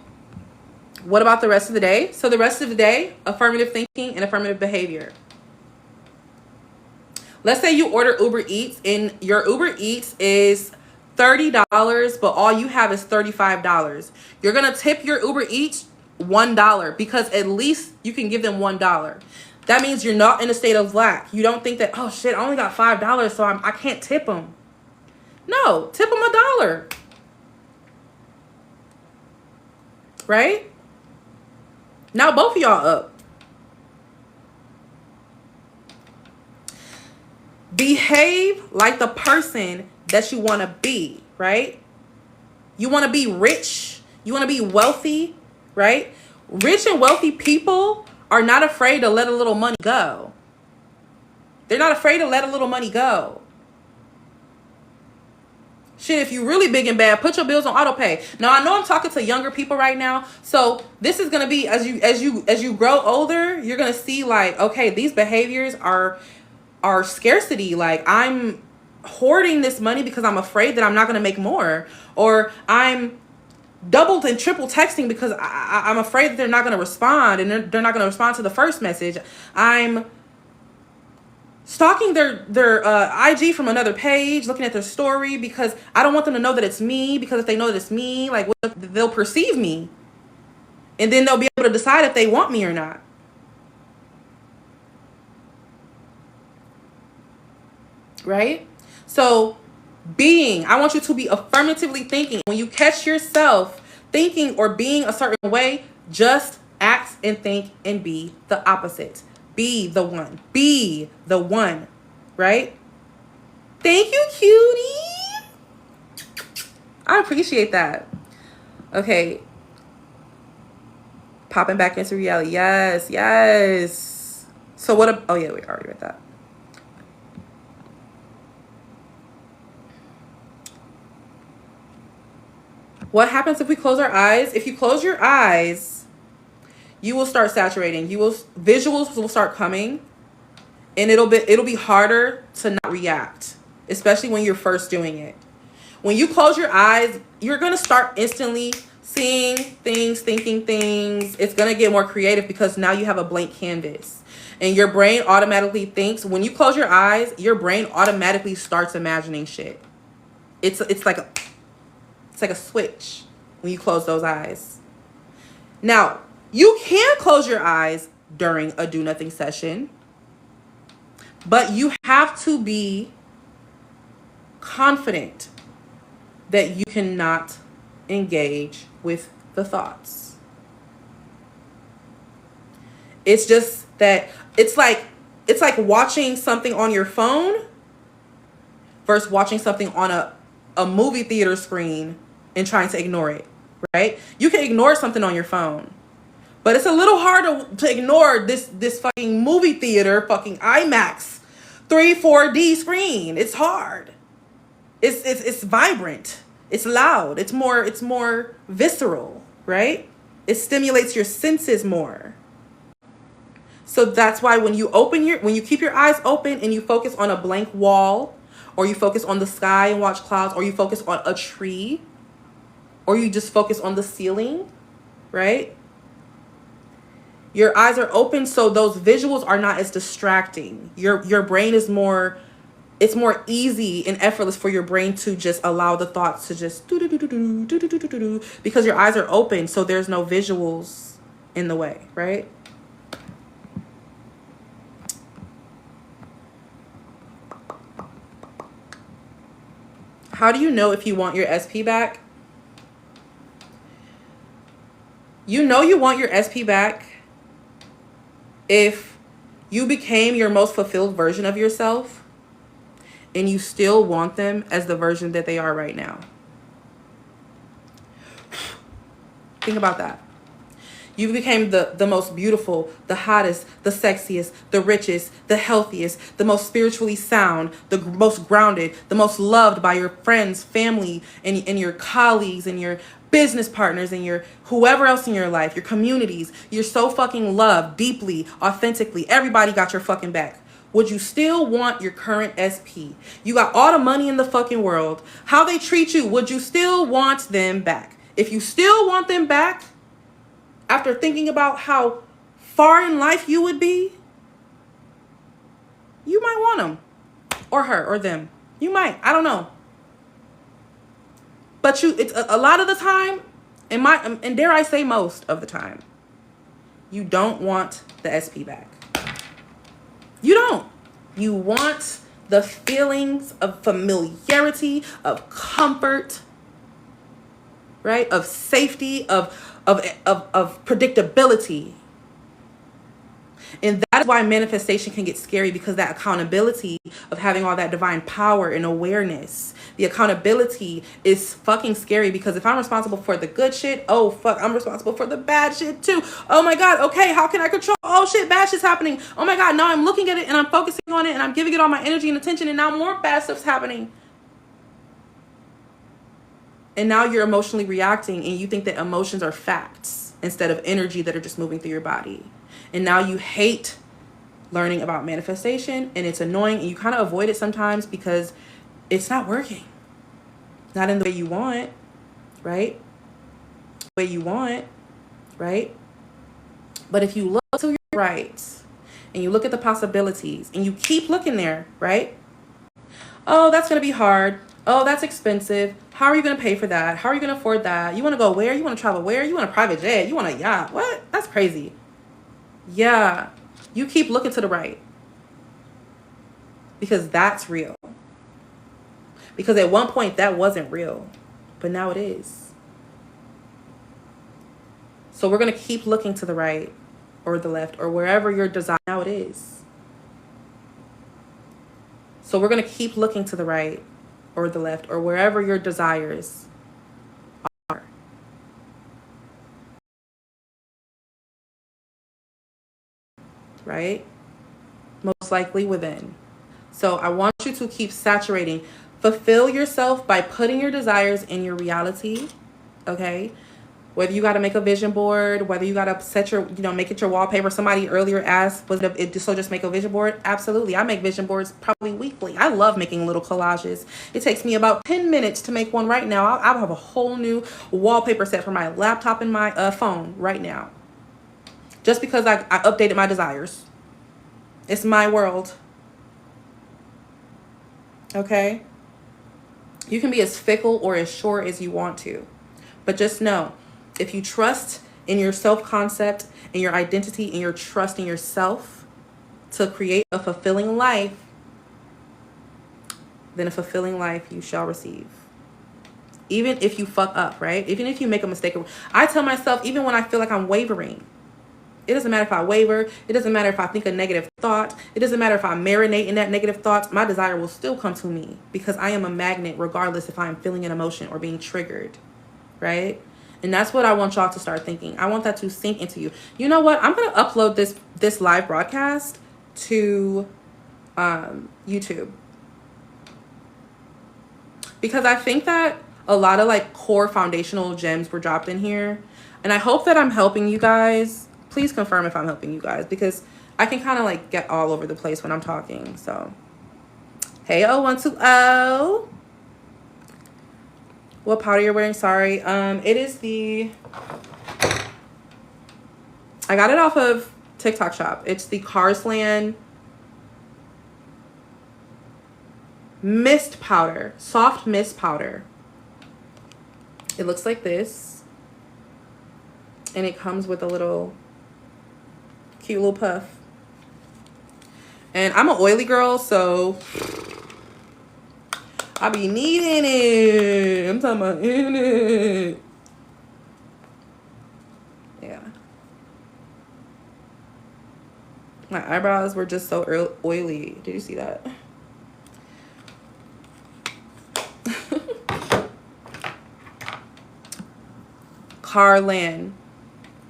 what about the rest of the day? So the rest of the day, affirmative thinking and affirmative behavior. Let's say you order Uber Eats and your Uber Eats is $30, but all you have is $35. You're going to tip your Uber Eats $1 because at least you can give them $1. That means you're not in a state of lack. You don't think that, oh shit, I only got $5, so I can't tip them. No, tip them $1. Right? Now both of y'all up. Behave like the person that you want to be, right? You want to be rich. You want to be wealthy, right? Rich and wealthy people are not afraid to let a little money go. They're not afraid to let a little money go. Shit, if you really big and bad, put your bills on auto pay. Now, I know I'm talking to younger people right now. So this is going to be, as you grow older, you're going to see like, okay, these behaviors are scarcity. Like, I'm hoarding this money because I'm afraid that I'm not going to make more. Or I'm doubled and triple texting because I'm afraid that they're not going to respond. And they're not going to respond to the first message. I'm stalking their IG from another page, looking at their story because I don't want them to know that it's me, because if they know that it's me, like, what if they'll perceive me, and then they'll be able to decide if they want me or not. Right? So I want you to be affirmatively thinking. When you catch yourself thinking or being a certain way, just act and think and be the opposite. Be the one. Be the one. Right? Thank you, cutie. I appreciate that. Okay. Popping back into reality. Yes, yes. So what? Oh yeah, we already read that. What happens if we close our eyes? If you close your eyes, you will start saturating. Visuals will start coming, and it'll be harder to not react, especially when you're first doing it. When you close your eyes, you're going to start instantly seeing things, thinking things. It's going to get more creative because now you have a blank canvas. And your brain automatically thinks, when you close your eyes, your brain automatically starts imagining shit. It's like a switch when you close those eyes. Now, you can close your eyes during a do nothing session, but you have to be confident that you cannot engage with the thoughts. It's just that it's like watching something on your phone versus watching something on a movie theater screen and trying to ignore it, right? You can ignore something on your phone, but it's a little hard to ignore this fucking movie theater, fucking IMAX 4D screen. It's hard. It's vibrant. It's loud. It's more visceral, right? It stimulates your senses more. So that's why when you keep your eyes open and you focus on a blank wall, or you focus on the sky and watch clouds, or you focus on a tree, or you just focus on the ceiling, right? Your eyes are open, so those visuals are not as distracting. Your brain is more, it's more easy and effortless for your brain to just allow the thoughts to just do, because your eyes are open, so there's no visuals in the way, right? How do you know if you want your SP back? You know you want your SP back if you became your most fulfilled version of yourself and you still want them as the version that they are right now. Think about that. You became the most beautiful, the hottest, the sexiest, the richest, the healthiest, the most spiritually sound, the most grounded, the most loved by your friends, family, and your colleagues, and your business partners, and your whoever else in your life, your communities. You're so fucking loved, deeply, authentically. Everybody got your fucking back. Would you still want your current SP? You got all the money in the fucking world. How they treat you, would you still want them back? If you still want them back, after thinking about how far in life you would be, you might want them, or her, or them. You might, I don't know. But it's a lot of the time, and dare I say most of the time, you don't want the SP back. You don't. You want the feelings of familiarity, of comfort, right? Of safety, of predictability. And that is why manifestation can get scary, because that accountability of having all that divine power and awareness, the accountability is fucking scary, because if I'm responsible for the good shit, oh fuck, I'm responsible for the bad shit too. Oh my God, okay, how can I control? Oh shit, bad shit's happening. Oh my God, now I'm looking at it and I'm focusing on it and I'm giving it all my energy and attention, and now more bad stuff's happening. And now you're emotionally reacting, and you think that emotions are facts instead of energy that are just moving through your body. And now you hate learning about manifestation, and it's annoying, and you kind of avoid it sometimes because it's not working. Not in the way you want, right? The way you want, right? But if you look to your right and you look at the possibilities and you keep looking there, right? Oh, that's going to be hard. Oh, that's expensive. How are you going to pay for that? How are you going to afford that? You want to go where? You want to travel where? You want a private jet? You want a yacht? What? That's crazy. Yeah. You keep looking to the right. Because that's real. Because at one point that wasn't real. But now it is. So we're going to keep looking to the right or the left or wherever your desire now it is. So we're going to keep looking to the right or the left or wherever your desires are. Right? Most likely within. So I want you to keep saturating. Fulfill yourself by putting your desires in your reality. Okay? Whether you got to make a vision board, whether you got to set your, make it your wallpaper. Somebody earlier asked, was it so just make a vision board? Absolutely. I make vision boards probably weekly. I love making little collages. It takes me about 10 minutes to make one right now. I'll have a whole new wallpaper set for my laptop and my phone right now. Just because I updated my desires. It's my world. Okay? You can be as fickle or as sure as you want to. But just know, if you trust in your self-concept, in your identity, and your trust in yourself to create a fulfilling life, then a fulfilling life you shall receive. Even if you fuck up, right? Even if you make a mistake. I tell myself, even when I feel like I'm wavering, it doesn't matter if I waver. It doesn't matter if I think a negative thought. It doesn't matter if I marinate in that negative thought. My desire will still come to me because I am a magnet regardless if I am feeling an emotion or being triggered, right? And that's what I want y'all to start thinking. I want that to sink into you. You know what? I'm going to upload this live broadcast to YouTube. Because I think that a lot of like core foundational gems were dropped in here. And I hope that I'm helping you guys. Please confirm if I'm helping you guys. Because I can kind of like get all over the place when I'm talking. So, hey, 0120. What powder you're wearing? Sorry. It is the... I got it off of TikTok shop. It's the Carsland mist powder. Soft mist powder. It looks like this. And it comes with a little... cute little puff. And I'm an oily girl, so... I be needing it. I'm talking about in it. Yeah. My eyebrows were just so oily. Did you see that? Carsland.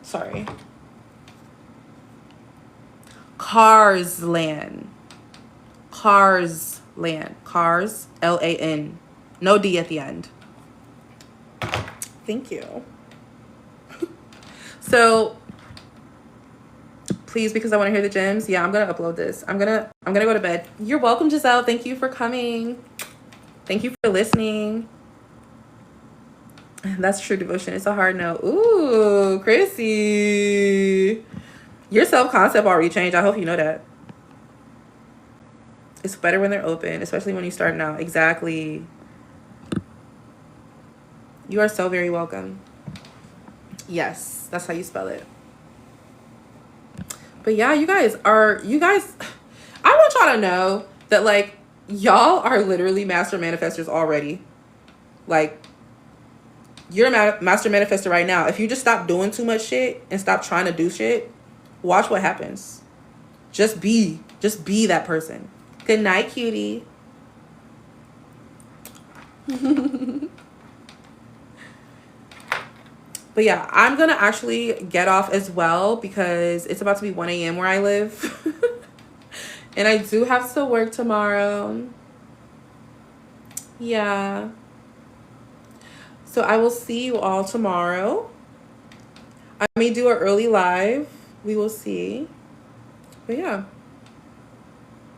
Sorry. Carsland. Carsland. Cars. L-A-N. No D at the end. Thank you. So, please, because I want to hear the gems. Yeah, I'm gonna upload this. I'm gonna go to bed. You're welcome, Giselle. Thank you for coming. Thank you for listening. That's true devotion. It's a hard no. Ooh, Chrissy. Your self-concept already changed. I hope you know that. It's better when they're open, especially when you're starting out. Exactly. You are so very welcome. Yes, that's how you spell it. But yeah, you guys, I want y'all to know that, like, y'all are literally master manifestors already. Like, you're a master manifestor right now. If you just stop doing too much shit and stop trying to do shit, watch what happens. Just be that person. Good night, cutie. But yeah, I'm going to actually get off as well because it's about to be 1 a.m. where I live. And I do have to work tomorrow. Yeah. So I will see you all tomorrow. I may do an early live. We will see. But yeah.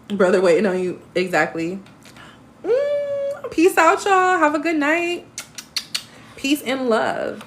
Brother waiting on you. Exactly. Peace out, y'all. Have a good night. Peace and love.